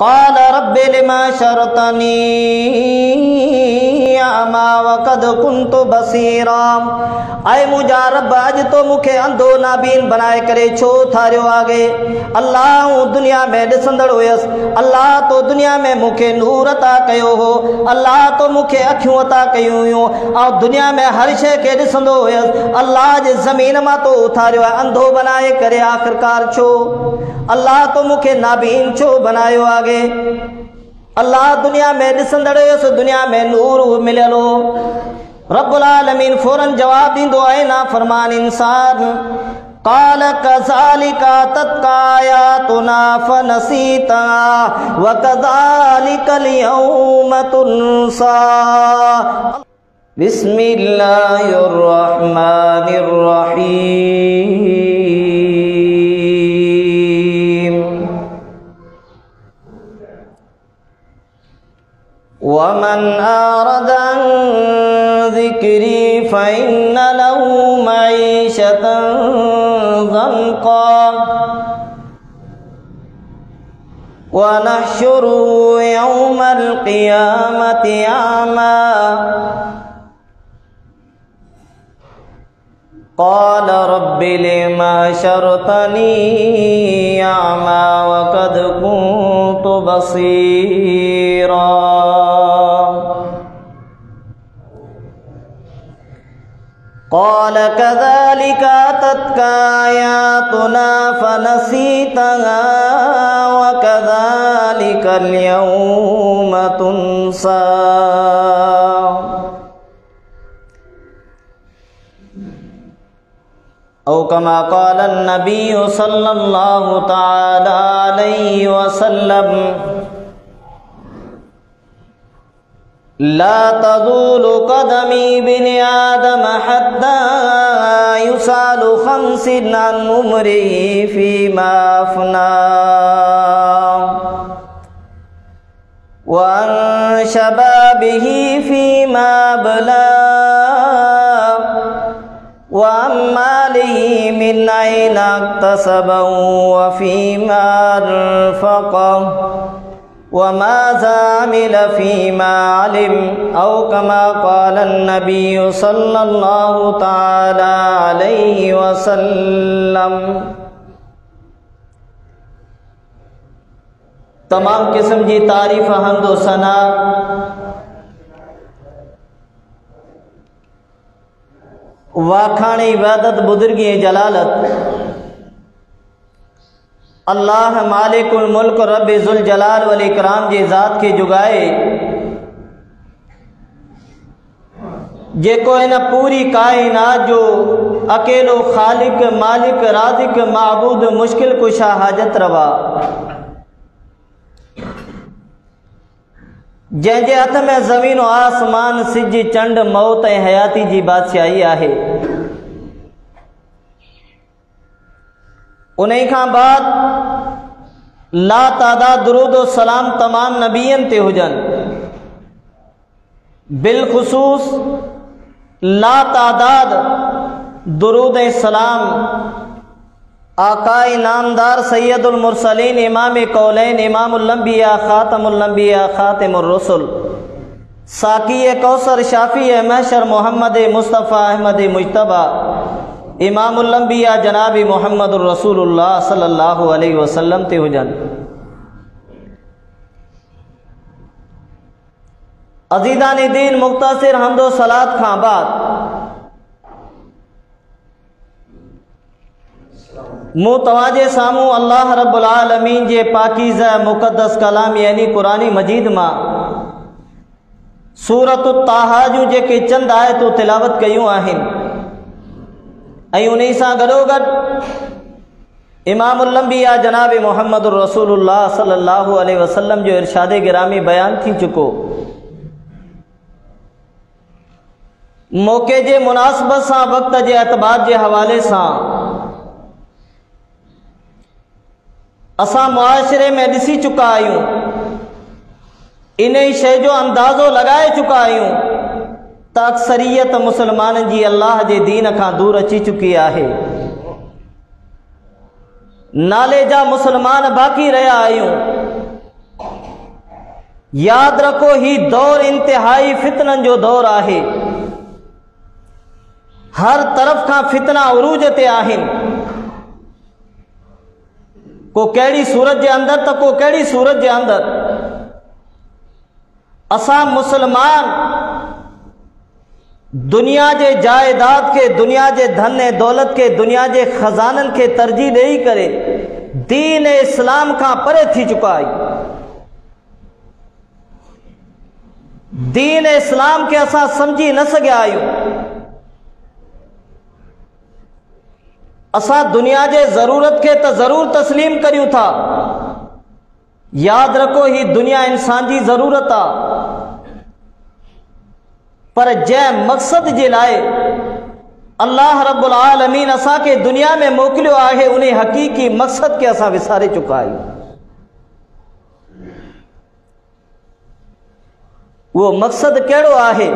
क़ाल rabbi lima शरतनी अमा वक़द कुन्तु बसीरा। आए मुंहिंजा रब, अॼु तो मूंखे अंधो नाबीन बनाए करे छो थारियो आगे। अल्लाह दुनिया में ॾिसंदड़ हुयसि, अल्लाह तो दुनिया में मूंखे नूर अता कयो हो, अल्लाह तो मूंखे अखियूं अता कयूं हुयूं ऐं दुनिया में हर शइ खे ॾिसंदो हुयसि। अल्लाह जे ज़मीन मां तो उथारियो आहे अंधो बनाए करे, आख़िरकार छो? अल्लाह तो मूंखे नाबीन छो बनायो आगे? अल्लाह दुनिया में ॾिसंदड़ हुयसि, दुनिया में नूर मिलियल हो। रब्बुल आलमीन फौरन जवाब ॾींदो आहे ना फरमान इंसान। क़ाल कज़ालिका अततका आयातुना फनसीतहा व कज़ालिकल यौम तुनसा। बिस्मिल्लाहिर रहमानिर रहीम। वमन आरद अन ज़िक्री फ़इन्न लहू मईशतन ज़ंक़ा व नहशुरुहु यौमल क़ियामति अमा। क़ाल रब्बि लिमा शरतनी अमा वक़द कुन्तु बसीरा। क़ाल कज़ालिका अततका आयातुना फनसीतहा व कज़ालिकल यौम तुनसा। औ कमा क़ाल नबी सल्लल्लाहु तआला अलैहि वसल्लम ला तज़ूलु क़दमी बिनि आदम हत्ता युसालु ख़म्सिन अन उम्रिही फ़ीमा अफ़ना व अन शबाबिही फ़ीमा अबला व अन मालिही मिन ऐना इक्तसबहु व फ़ीमा अनफ़क़हु व माज़ा अमिल फ़ीमा अलिम। औ कमा क़ाल नबी सल्लल्लाहु तआला अलैहि वसल्लम। तमाम किस्म जी तारीफ़ हम्द व सना वाखाणी इबादत बुजुर्गी जलालत अल्लाह मालिकुल मुल्क रब्बे ज़ुल जलाल वल इकराम जे ज़ात के जुगाए, जेको इन पूरी कायनात जो अकेलो खालिक मालिक राज़िक माबूद मुश्किल कुशा हाजत रवा, जंहिंजे हथ में ज़मीन व आसमान सिज चंड मौत ऐं हयाती जी बादशाही आहे। उन्हीं खां बाद ला तादाद दुरूद व सलाम तमाम नबियन ते हुजन, बिलखुसूस ला तादाद दुरूद ऐं सलाम आकाए नामदार सैयदुल मुरसलीन इमाम कौलैन इमामुल अंबिया खातमुल अंबिया खातिमुर रसूल साकी कौसर शाफी महशर मोहम्मद मुस्तफ़ा अहमद मुजतबा इमामुल अंबिया जनाबी मोहम्मद रसूलुल्लाह सल्लल्लाहु अलैहि वसल्लम ते हुजन। अज़ीज़ान दीन मुख्तसर हम्दो सलात खां बाद मूं तव्हांजे साम्हूं अल्लाह रब्बुल आलमीन जे पाकीज़ा मुक़द्दस कलाम यानी कुरानी मजीद मां सूरत ताहा जूं जेके चंद आयतूं तिलावत कयूं आहिनि ऐं उन सां गॾोगॾु इमामुल अंबिया जनाब मोहम्मद रसूलुल्लाह सल्लल्लाहु अलैहि वसल्लम जो इरशाद गिरामी बयान थी चुको। मौके जे मुनासिबत सां वक़्त जे एतबार जे हवाले सां असां मुआशरे में ॾिसी चुका आहियूं, इन ई शइ जो अंदाज़ो लगाए चुका आहियूं त अक्सरियत मुसलमाननि जी अल्लाह जे दीन खां दूर अची चुकी आहे। नाले जा मुसलमान बाक़ी रहिया आहियूं, याद रखो ही दौर इंतिहाई फितनन जो दौर आहे। हर तरफ का फितना उरूज ते आहिनि। को कहिड़ी सूरत जे अंदर तो को कहिड़ी सूरत जे अंदर असां मुसलमान दुनिया जे जायदाद के, दुनिया जे धन ऐं दौलत के, दुनिया जे खजानन के तरजीह ॾेई करे दीन इस्लाम खां परे थी चुका आहियूं। दीन इस्लाम के असां समझी न सघिया आहियूं। असां दुनिया जे ज़रूरत के तो ज़रूर तस्लीम करियूं था। याद रखो ही दुनिया इंसान जी ज़रूरत आ, पर जंहिं मक़सद जे लाइ अल्लाह रब्बुल आलमीन असां खे दुनिया में मोकिलियो आहे उन हक़ीक़ी मक़सद के असां विसारे चुका आहियूं। वो मक़सद कहिड़ो आहे?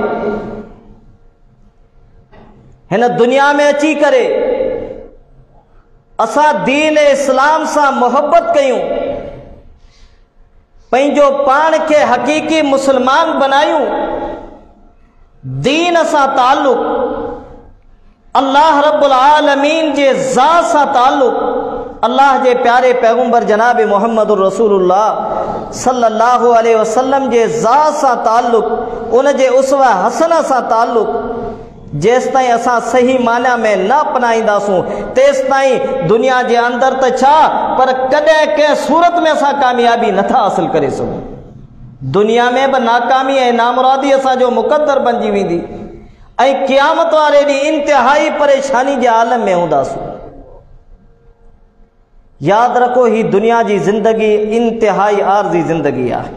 हिन दुनिया में अची करे असां दीन इस्लाम सां मोहब्बत कयूं, पंहिंजो पाण खे हक़ीक़ी मुसलमान बनायूं, दीन सां ताल्लुक़, अल्लाह रब्बुल आलमीन जे ज़ात सां ताल्लुक़, अल्लाह जे प्यारे पैगंबर जनाब मोहम्मद रसूलुल्लाह सल्लल्लाहु अलैहि वसल्लम जे ज़ात सां ताल्लुक़, उन जे उसवा हसना सां ताल्लुक़ जेस ताईं असां सही माना में न अपनाईंदासूं तेस ताईं दुनिया जे अंदर त छा पर कॾहिं कंहिं सूरत में असां कामयाबी नथा हासिल करे सघूं। दुनिया में बि नाकामी ऐं नामुरादी असांजो मुक़द्दर बणिजी वेंदी ऐं क़यामत वारे ॾींहुं इंतिहाई परेशानी जे आलम में हूंदासूं। याद रखो ही दुनिया जी ज़िंदगी इंतिहाई आर्ज़ी ज़िंदगी आहे,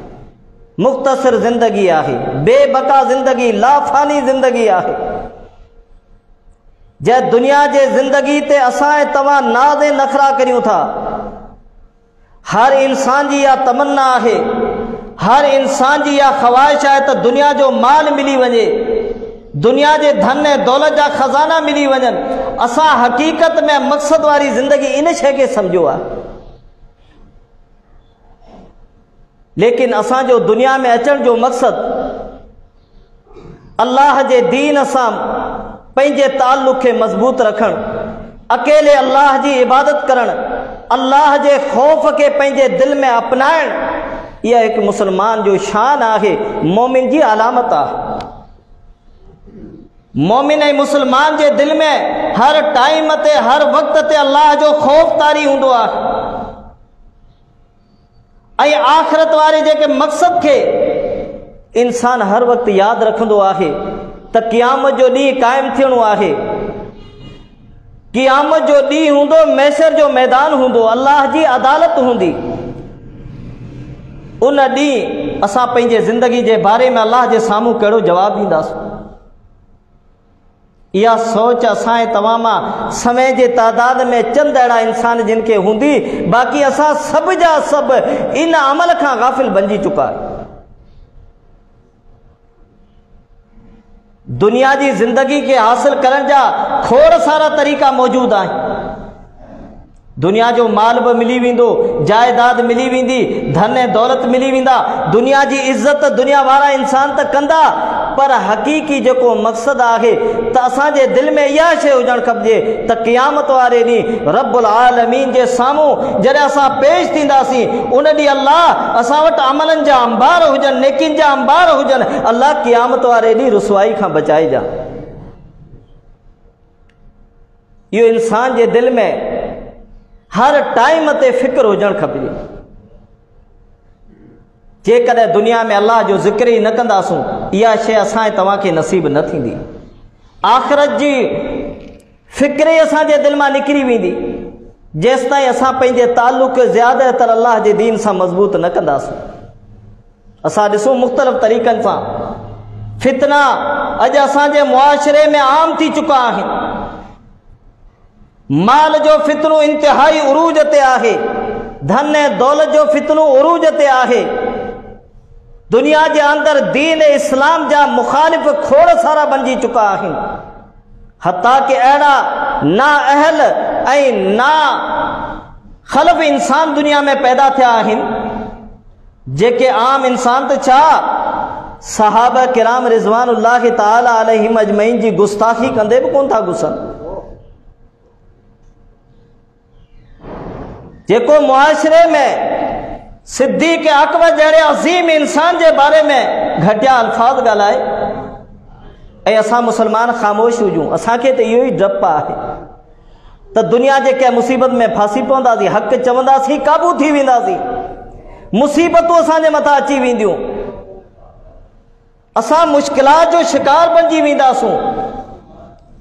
मुख़्तसिर ज़िंदगी आहे, बेबका ज़िंदगी, लाफ़ानी ज़िंदगी आहे। जै दुनिया जे ज़िंदगी ते असां ऐं तव्हां नाज़ ऐं नखरा करियूं था। हर इंसान जी इहा तमन्ना आहे, हर इंसान जी इहा ख़्वाहिश आहे त दुनिया जो माल मिली वञे, दुनिया जे धन ऐं दौलत जा खज़ाना मिली वञनि। असां हक़ीक़त में मक़सद वारी ज़िंदगी इन शइ खे सम्झो आहे। लेकिन असांजो दुनिया में अचण जो मक़सद अल्लाह जे दीन सां पंहिंजे ताल्लुक़ खे मज़बूत रखणु, अकेले अल्लाह जी इबादत करणु, अल्लाह जे ख़ौफ़ के पंहिंजे दिल में अपनाइणु, इहा हिकु मुसलमान जो शान आहे, मोमिन जी अलामत आहे। मोमिन ऐं मुसलमान जे दिल में हर टाइम ते, हर वक़्त ते अल्लाह जो ख़ौफ़ तारी हूंदो आहे ऐं आख़िरत वारे जेके मक़सद खे इंसान हर वक़्त यादि रखंदो आहे त क़यामत जो ॾींहुं क़ाइमु थियणो आहे। क़यामत जो ॾींहुं हूंदो, मैसर जो मैदान हूंदो, अल्लाह जी अदालत हूंदी। उन ॾींहुं असां पंहिंजे ज़िंदगी जे बारे में अल्लाह जे साम्हूं कहिड़ो जवाबु ॾींदासीं? इहा सोच असां ऐं तव्हां मां समय जे तादाद में चंद अहिड़ा इंसान जिन खे हूंदी, बाक़ी असां सभु जा सभु इन अमल खां गाफ़िल बणिजी चुका आहियूं। दुनिया जी ज़िंदगी के हासिल करण जा खोड़ सारा तरीक़ा मौजूद आहिनि। दुनिया जो माल भी मिली वेंदो, जायदाद मिली वेंदी, धन ऐं दौलत मिली वेंदा, दुनिया जी इज़्ज़त दुनिया वारा इंसान त कंदा, पर हक़ीक़ी जेको मक़सद आहे त असांजे दिल में इहा शइ हुजणु खपजे त क़यामत वारे ॾींहुं रब्बुल आलमीन जे साम्हूं जॾहिं असां पेश थींदासीं उन ॾींहुं अल्लाह असां वटि अमलनि जा अंबार हुजनि, नेकिन जा अंबार हुजनि, अल्लाह क़यामत वारे ॾींहुं रुसवाई खां बचाइजा। इहो इंसान जे दिल में हर टाइम ते फ़िक्र हुजणु खपजे। जेकॾहिं दुनिया में अल्लाह जो ज़िक्र ई न कंदासूं, इहा शइ असां ऐं तव्हां खे नसीब न थींदी। आख़िरत जी फ़िक्र ई असांजे दिलि मां निकिरी वेंदी जेसि ताईं असां पंहिंजे ताल्लुक़ ज़्यादातर अल्लाह जे दीन सां मज़बूत न कंदासूं। असां ॾिसूं मुख़्तलिफ़ तरीक़नि सां फितना अॼु असांजे मुआशिरे में आम थी चुका आहिनि। माल जो फितनो इंतिहाई उरूज ते आहे, धन ऐं दौलत जो फितनो उरूज ते आहे। दुनिया जे अंदरि दीन इस्लाम जा मुखालिफ़ खोड़ सारा बणिजी चुका आहिनि। हता कि अहिड़ा ना अहल ऐं ना खलफ़ इंसान दुनिया में पैदा थिया आहिनि जेके आम इंसान तो छा सहाबा किराम रिज़वानुल्लाह ताला अलैहिम अजमईन जी गुस्ताखी कंदे भी कोन था गुस्सा। जेको मुआशरे में सिद्दीक़ अकबर जड़े अजीम इंसान के बारे में घटिया अल्फाज गालाए ऐं असां मुसलमान ख़ामोश हुजूं, असांखे तो इहो ई डप आहे त दुनिया जे कंहिं मुसीबत में फासी पवंदासीं, हक़ चवंदासीं, काबू थी वेंदासीं, मुसीबतूं असांजे मथां अची वेंदियूं, असां मुश्किलात जो शिकार बणिजी वेंदासूं।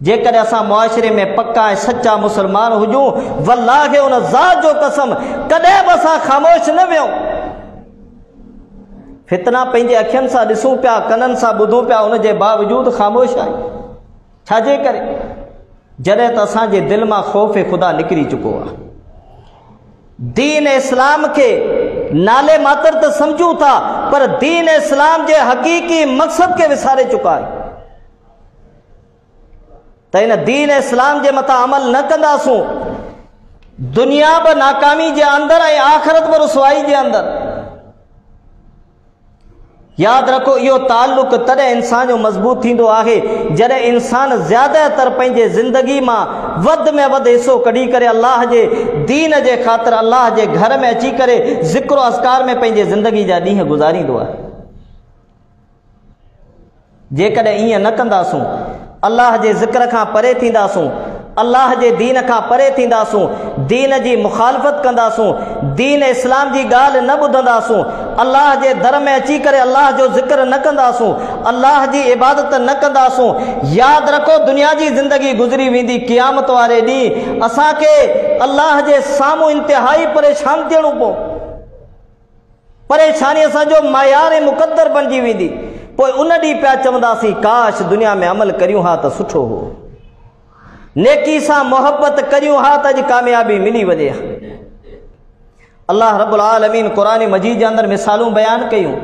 जेकॾहिं असां मुआशरे में पक्का ऐं सच्चा मुसलमान हुजूं, वल्लाह उन ज़ात जो कसम कॾहिं बि असां ख़ामोश न वियूं। फितना पंहिंजे अखियुनि सां ॾिसूं पिया, कननि सां ॿुधूं पिया, उन जे बावजूद ख़ामोश आहियूं। छाजे करे? जॾहिं त असांजे दिलि मां ख़ौफ़ ख़ुदा निकिरी चुको आहे। दीन इस्लाम के नाले मात्र तो समझूं था, पर दीन इस्लाम के हकीकी मकसद के विसारे चुका है। तो इन दीन इस्लाम के मथा अमल न कंदासूं, दुनिया ब नाकामी के अंदर और आखिरत ब रुसवाई के अंदर। याद रखो, यो ताल्लुक तद इंसान जो मजबूत थींदो आहे जॾहिं इंसान ज़्यादातर पंहिंजे ज़िंदगी मां वध में वध हिस्सो कढी करे अल्लाह जे दीन जे ख़ातिर अल्लाह जे घर में अची करे ज़िक्र अस्कार में पंहिंजे ज़िंदगी जा ॾींहं गुज़ारींदो आहे। जेकॾहिं ईअं न कंदासूं, अल्लाह जे ज़िक्र खां परे थींदासूं, अल्लाह जे दीन खां परे थींदासूं, दीन जी मुखालफ़त कंदासूं, दीन इस्लाम जी ॻाल्हि न ॿुधंदासूं, अल्लाह जे दर में अची करे अल्लाह जो ज़िक्र न कंदासूं, अल्लाह जी इबादत न कंदासूं, यादि रखो दुनिया जी ज़िंदगी गुज़री वेंदी, क़यामत वारे ॾींहुं असांखे अल्लाह जे साम्हूं इंतिहाई परेशान थियणो पओ। परेशानी असांजो मयार ऐं मुक़द्दर बणिजी वेंदी। पोइ उन ॾींहुं पिया चवंदासीं काश दुनिया में अमल करियूं हा त सुठो हो, नेकी सां मोहब्बत करियूं हा त अॼु कामयाबी मिली वञे। अल्लाह रब्बुल आलमीन क़ुरान मजीद जे अंदरि मिसालूं बयान कयूं।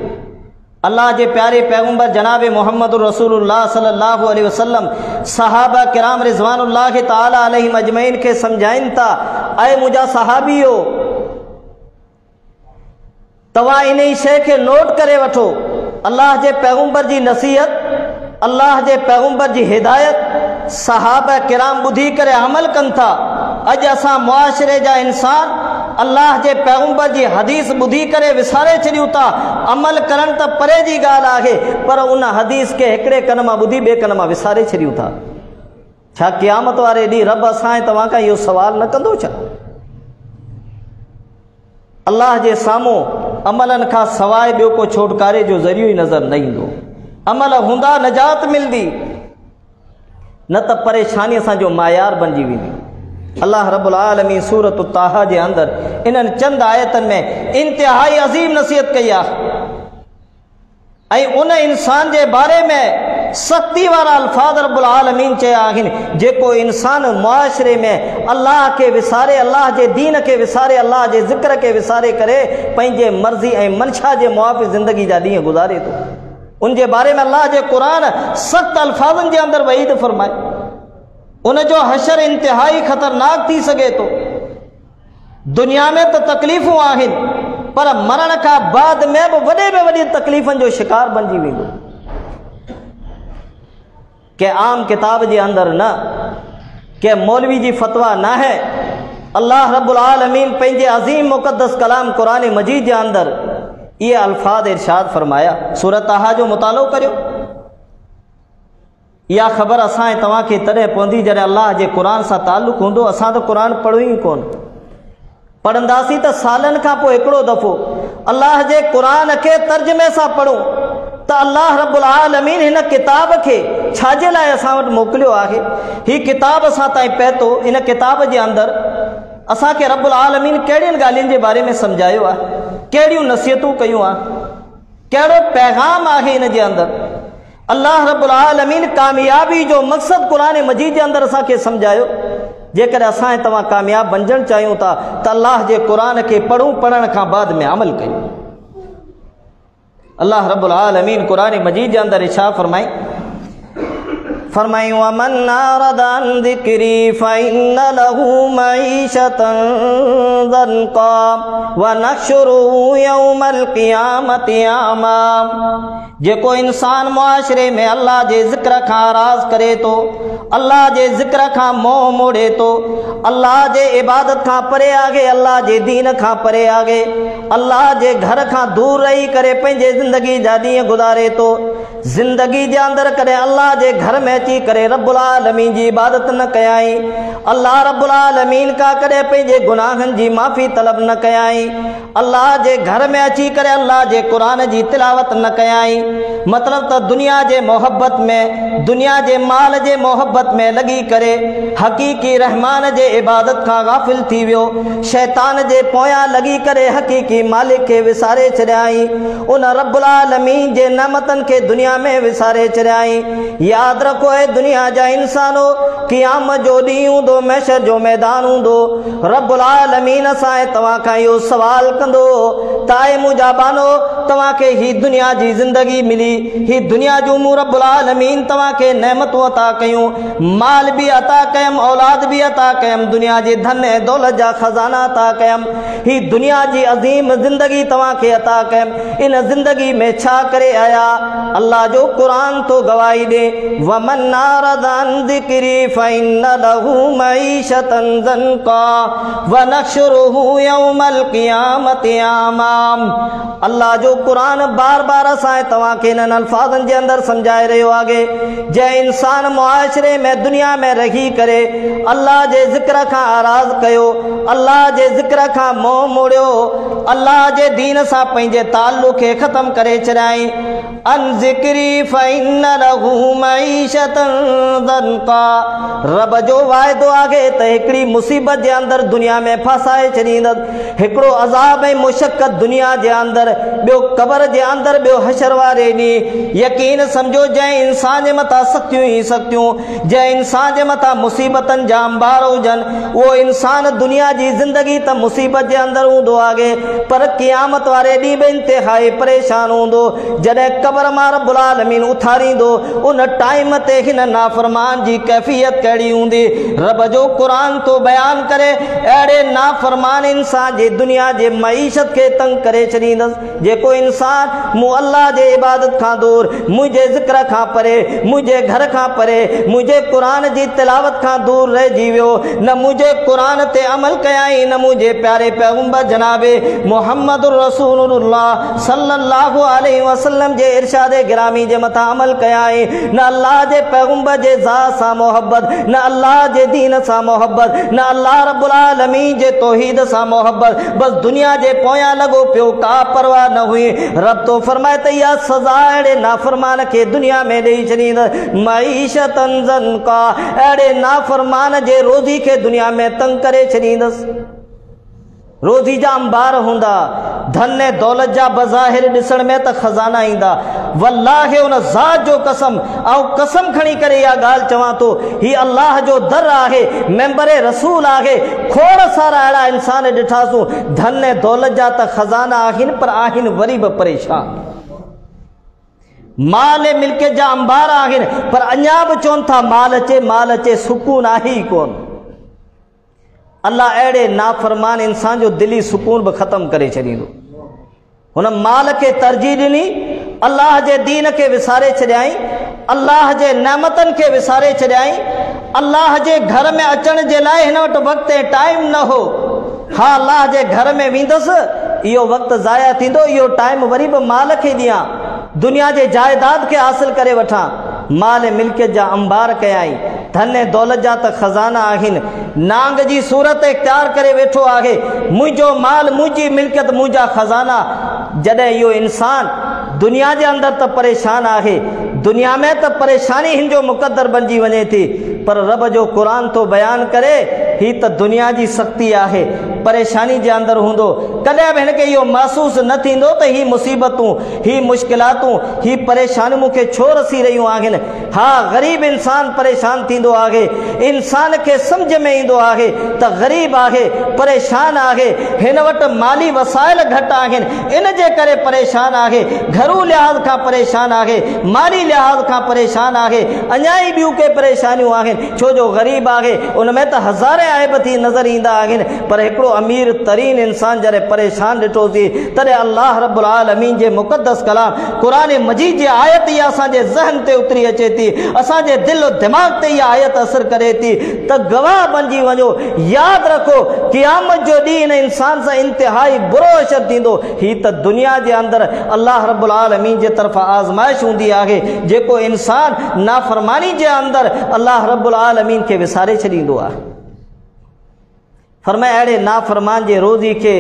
अल्लाह जे प्यारे पैगंबर जनाब मोहम्मद रसूलुल्लाह सल्लल्लाहु अलैहि वसल्लम सहाबा किराम रिज़वानुल्लाह ताला अलैहिम अजमईन के समझाइन था, ऐ मुंहिंजा सहाबियो, तव्हां इन ई शइ खे नोट करे वठो, अल्लाह जे पैगंबर जी नसीहत, अल्लाह जे पैगंबर जी हिदायत सहाबा किराम ॿुधी करे अमल कनि था। अॼु असां मुआशरे जा इंसान अल्लाह जे पैगंबर जी हदीस ॿुधी करे विसारे छॾियूं था। अमल करण त परे जी ॻाल्हि आहे, पर उन हदीस के हिकिड़े कन मां ॿुधी ॿिए कन मां विसारे छॾियूं था। छा क़यामत वारे ॾींहुं रब असां ऐं तव्हां खां इहो सवाल न कंदो? छा अल्लाह जे साम्हूं अमलनि खां सवाइ ॿियो को छोटकारे जो ज़रियो ई नज़र न ईंदो? अमल हूंदा नजात मिलंदी, न त परेशानी असांजो मायार बणिजी वेंदी। अल्लाह रब्बुल आलमीन सूरत ताहा जे अंदरि इन्हनि चंद आयतनि में इंतिहाई अज़ीम नसीहत कई आहे ऐं उन इंसान जे बारे में सख्ती वारा अल्फाज रब्बुल आलमीन चया आहिनि जेको इंसान मुआशरे में अल्लाह के विसारे, अल्लाह जे दीन के विसारे, अल्लाह जे ज़िक्र के विसारे करे पंहिंजे मर्ज़ी ऐं मनशा जे मुआफ़िक़ ज़िंदगी जा ॾींहं गुज़ारे थो। उन जे बारे में अल्लाह जे क़ुरान सख़्त अल्फाज़नि जे अंदरि वईद फरमाए, उन जो हशर इंतिहाई ख़तरनाक थी सघे थो। दुनिया में तो तकलीफ़ूं आहिनि, पर मरण खां बाद में भी वॾे में वॾी तकलीफ़ुनि जो शिकार बणिजी वेंदो। के आम किताब जे अंदर न, के मौलवी जी फतवा न है। अल्लाह रब्बुल आलमीन पंहिंजे अज़ीम मुक़द्दस कलाम क़ुरान मजीद जे अंदर ये अल्फाज इरशाद फरमाया। सूरत ताहा जो मुतालो करियो। या ख़बर असां ऐं तव्हांखे तॾहिं पवंदी जॾहिं अल्लाह जे क़ुरान सां ताल्लुक़ हूंदो। असां त क़ुरान पढ़ियो ई कोन, पढ़ंदासीं त सालनि खां पोइ हिकिड़ो दफ़ो अल्लाह जे क़ुरान खे तर्जुमे सां पढ़ूं त अल्लाह रब्बुल आलमीन हिन किताब खे छाजे लाइ असां वटि मोकिलियो आहे। ही किताब असां ताईं पए थो, इन किताब जे अंदरि असांखे रब्बुल आलमीन कहिड़ियुनि ॻाल्हियुनि जे बारे में सम्झायो आहे, कहिड़ियूं नसीहतूं कयूं आहे, कहिड़ो पैगाम आहे इन जे अंदरि। अल्लाह रब्बुल आलमीन कामयाबी जो मक़सद क़ुरान मजीद जे अंदरि असांखे सम्झायो। जेकॾहिं असां ऐं तव्हां कामयाब बणजणु चाहियूं था त अल्लाह जे क़ुरान खे पढ़ूं, पढ़ण खां बाद में अमल कयूं। अल्लाह रब्बुल आलमीन क़ुरान मजीद जे अंदरि इरशाद फरमाई, फरमाई वमन अरदा अन ज़िक्री फ़इन्न लहू मईशतन ज़न्क़ा व नहशुरुहु यौमल क़ियामति आमा। जेको इंसान मुआशरे में अल्लाह जे ज़िक्र खां राज़ करे तो, अल्लाह जे ज़िक्र खां मोह मोड़े तो, अल्लाह जे इबादत खां परे आगे, अल्लाह जे दीन खां परे आगे, अल्लाह जे घर खां दूर रही करे पंहिंजे ज़िंदगी जा ॾींहं गुज़ारे तो, ज़िंदगी जे अंदर करे अल्लाह जे घर में अची करे रब्बुल आलमीन जी इबादत न कयाई, अल्लाह रब्बुल आलमीन का करे पंहिंजे गुनाहनि जी माफ़ी तलब न कयाई, अल्लाह जे घर में अची करे अल्लाह जे क़ुरान जी तिलावत न कयाई, मतलब तो दुनिया जे मोहब्बत में, दुनिया जे माल जे मोहब्बत में लगी करे हकीकी रहमान जे इबादत खां गाफिल थी वियो, शैतान जे पोयां लगी करे हकीकी मालिक के विसारे छॾियाई, उन रब्बुल आलमीन जे नेमतन के दुनिया में विसारे छॾियाई। याद रखो ए दुनिया जा इंसानो, क़यामत जो ॾींहुं हूंदो, महशर जो मैदान हूंदो, रब्बुल आलमीन असां तव्हां खां इहो सवाल कंदो ताए मुंहिंजा बानो तव्हां खे ही दुनिया जी ज़िंदगी मिली, ही दुनिया जूं मूं रब्बुल आलमीन तव्हां खे नेमतूं अता कयूं, माल भी अता कयम, औलाद भी अता कयम, दुनिया जे धन ऐं दौलत जा खजाना अता कयम, ही दुनिया जी अज़ीम ज़िंदगी तव्हां खे अता कयम, इन ज़िंदगी में छा करे आया? अल्लाह जो कुरान तो गवाही दे, वमन अरदा अन ज़िक्री फ़इन्न लहू मईशतन ज़न्क़ा व नहशुरुहु यौमल क़ियामति आमा। अल्लाह जो कुरान बार बार असां तव्हां खे इन्हनि अल्फाज़नि जे अंदर समझाए रहियो आहे। जंहिं इंसान मुआशरे में दुनिया में रही करे अल्लाह जे ज़िक्र खां आराज़ कयो, अल्लाह जे ज़िक्र खां मोह मोड़ियो, अल्लाह जे दीन सां पंहिंजे ताल्लुक़ खे ख़त्म करे छॾियाई, अन ज़िक्री फ़इन्न लहू मईशतन ज़न्क़ा, रब जो वाइदो आहे त हिकिड़ी मुसीबत जे अंदर दुनिया में फसाए छॾींदसि, हिकिड़ो अज़ाब ऐं मुशक्क़त दुनिया जे अंदर, ॿियो क़बर जे अंदर, ॿियो हशर वारे ॾींहुं। यकीन समझो जंहिं इंसान जे मथां सख़्तियूं ई सख़्तियूं, जंहिं इंसान जे मथां मुसीबतनि जा अंबार हुजनि, उहो इंसान दुनिया जी ज़िंदगी त मुसीबत जे अंदर हूंदो आहे, पर क़यामत वारे ॾींहुं बि इंतिहाई परेशान हूंदो। जॾहिं क़बर मां रब्बुल आलमीन उथारींदो, उन टाइम ते हिन नाफ़रमान जी कैफ़ियत कहिड़ी हूंदी? रब जो कुरान तो बयान करे अहिड़े नाफ़रमान इंसान जे दुनिया जे मईशत खे तंग करे छॾींदसि। जेको इंसान मूं अल्लाह जे इबादत खां दूर, मुंहिंजे ज़िक्र खां परे, मुंहिंजे घर खां परे, मुंहिंजे कुरान जी तिलावत खां दूर रहिजी वियो, न मुंहिंजे कुरान ते अमल कयाई, न मुंहिंजे प्यारे पैगंबर जनाबे मुहम्मद रसूलुल्लाह सल्लल्लाहु अलैहि वसल्लम जे इरशाद गिरामी जे मथां अमल कयाई, न अल्लाह जे पैगंबर जे ज़ात सां मोहब्बत, न अल्लाह जे दीन सां मोहब्बत, न अल्लाह रब्बुल आलमीन जे तौहीद सां मोहब्बत, बस दुनिया जे पोयां लॻो पियो, का परवाह न हुई। रब तो फरमाए त इहा सज़ा अहिड़े नाफ़रमान खे दुनिया में ॾेई छॾींदसि, मईशतन ज़न्क़ा, अहिड़े नाफ़रमान जे रोज़ी खे दुनिया में तंग करे छॾींदसि। रोज़ी जा अंबार हूंदा, धन ऐं दौलत जा बज़ाहिर ॾिसण में त खज़ाना ईंदा, वल्लाहि उन ज़ात जो कसम, ऐं कसम खणी करे इहा ॻाल्हि चवां थो, हीउ अल्लाह जो दर आहे, मेंबर रसूल आहे। खोड़ सारा अहिड़ा इंसान ॾिठासूं, धन ऐं दौलत जा त खज़ाना आहिनि, पर आहिनि वरी बि परेशान। माल ऐं मिल्कियत जा अंबार आहिनि, पर अञा बि चवनि था माल अचे, सुकून आहे ई कोन। अल्लाह अहिड़े नाफ़रमान इंसान जो दिली सुकून बि ख़त्म करे छॾींदो। हुन माल खे तरजीह ॾिनी, अल्लाह जे दीन खे विसारे छॾियाई, अल्लाह जे नेमतनि खे विसारे छॾियाई, अल्लाह जे घर में अचण जे लाइ हिन वटि वक़्तु ऐं टाइम न हो। हा, अल्लाह जे घर में वेंदुसि, इहो वक़्तु ज़ाया थींदो, इहो टाइम वरी बि माल खे ॾियां, दुनिया जे जायदाद खे हासिल करे वठां, माल मिल्कियत जा अंबार कयाई, धन ऐं दौलत जा त खज़ाना आहिनि, नांग जी सूरत इख्तियार करे वेठो आहे, मुंहिंजो माल, मुंहिंजी मिल्कियत, मुंहिंजा खज़ाना। जॾहिं इहो इंसान दुनिया जे अंदर त परेशान आहे, दुनिया में त परेशानी हिन जो मुक़द्दर बणिजी वञे थी, पर रब जो कुरान तो बयान करे ही त दुनिया जी सख़्ती आहे, परेशानी जे अंदर हूंदो, कॾहिं बि हिनखे इहो महसूस न थींदो त ही मुसीबतूं, ही मुश्किलातूं, ही परेशानियूं मूंखे छो रसी रहियूं आहिनि। हा, ग़रीब इंसान परेशान थींदो आहे, इंसान खे सम्झ में ईंदो आहे त ग़रीब आहे, परेशान आहे, हिन वटि माली वसाइल घटि आहिनि, इन जे करे परेशान आहे, घरू लिहाज़ खां परेशान आहे, माली लिहाज़ खां परेशान आहे, अञा ई ॿियूं के परेशानियूं आहिनि, छो जो ग़रीब आहे, उन में त हज़ारे आइब थी नज़र ईंदा आहिनि। पर हिकिड़ो अमीर तरीन इंसान जॾहिं परेशान ॾिठोसीं, तॾहिं अल्लाह रब्बुल आलमीन जे मुक़द्दस कलाम क़ुरान मजीद जी आयत इहा असांजे ज़हन ते उतरी अचे थी, असांजे दिल दिमाग़ ते इहा आयत असर करे थी त गवाह बणिजी वञो, यादि रखो क़यामत जो ॾींहुं इन इंसान सां इंतिहाई बुरो असर थींदो। ही त दुनिया जे अंदरि अल्लाह रब्बुल आलमीन जे तरफ़ां आज़माइश हूंदी आहे, जेको इंसान नाफ़रमानी जे अंदरि अल्लाह रब्बुल आलमीन खे विसारे छॾींदो आहे। फरमाए अहिड़े नाफ़रमान जे रोज़ी खे,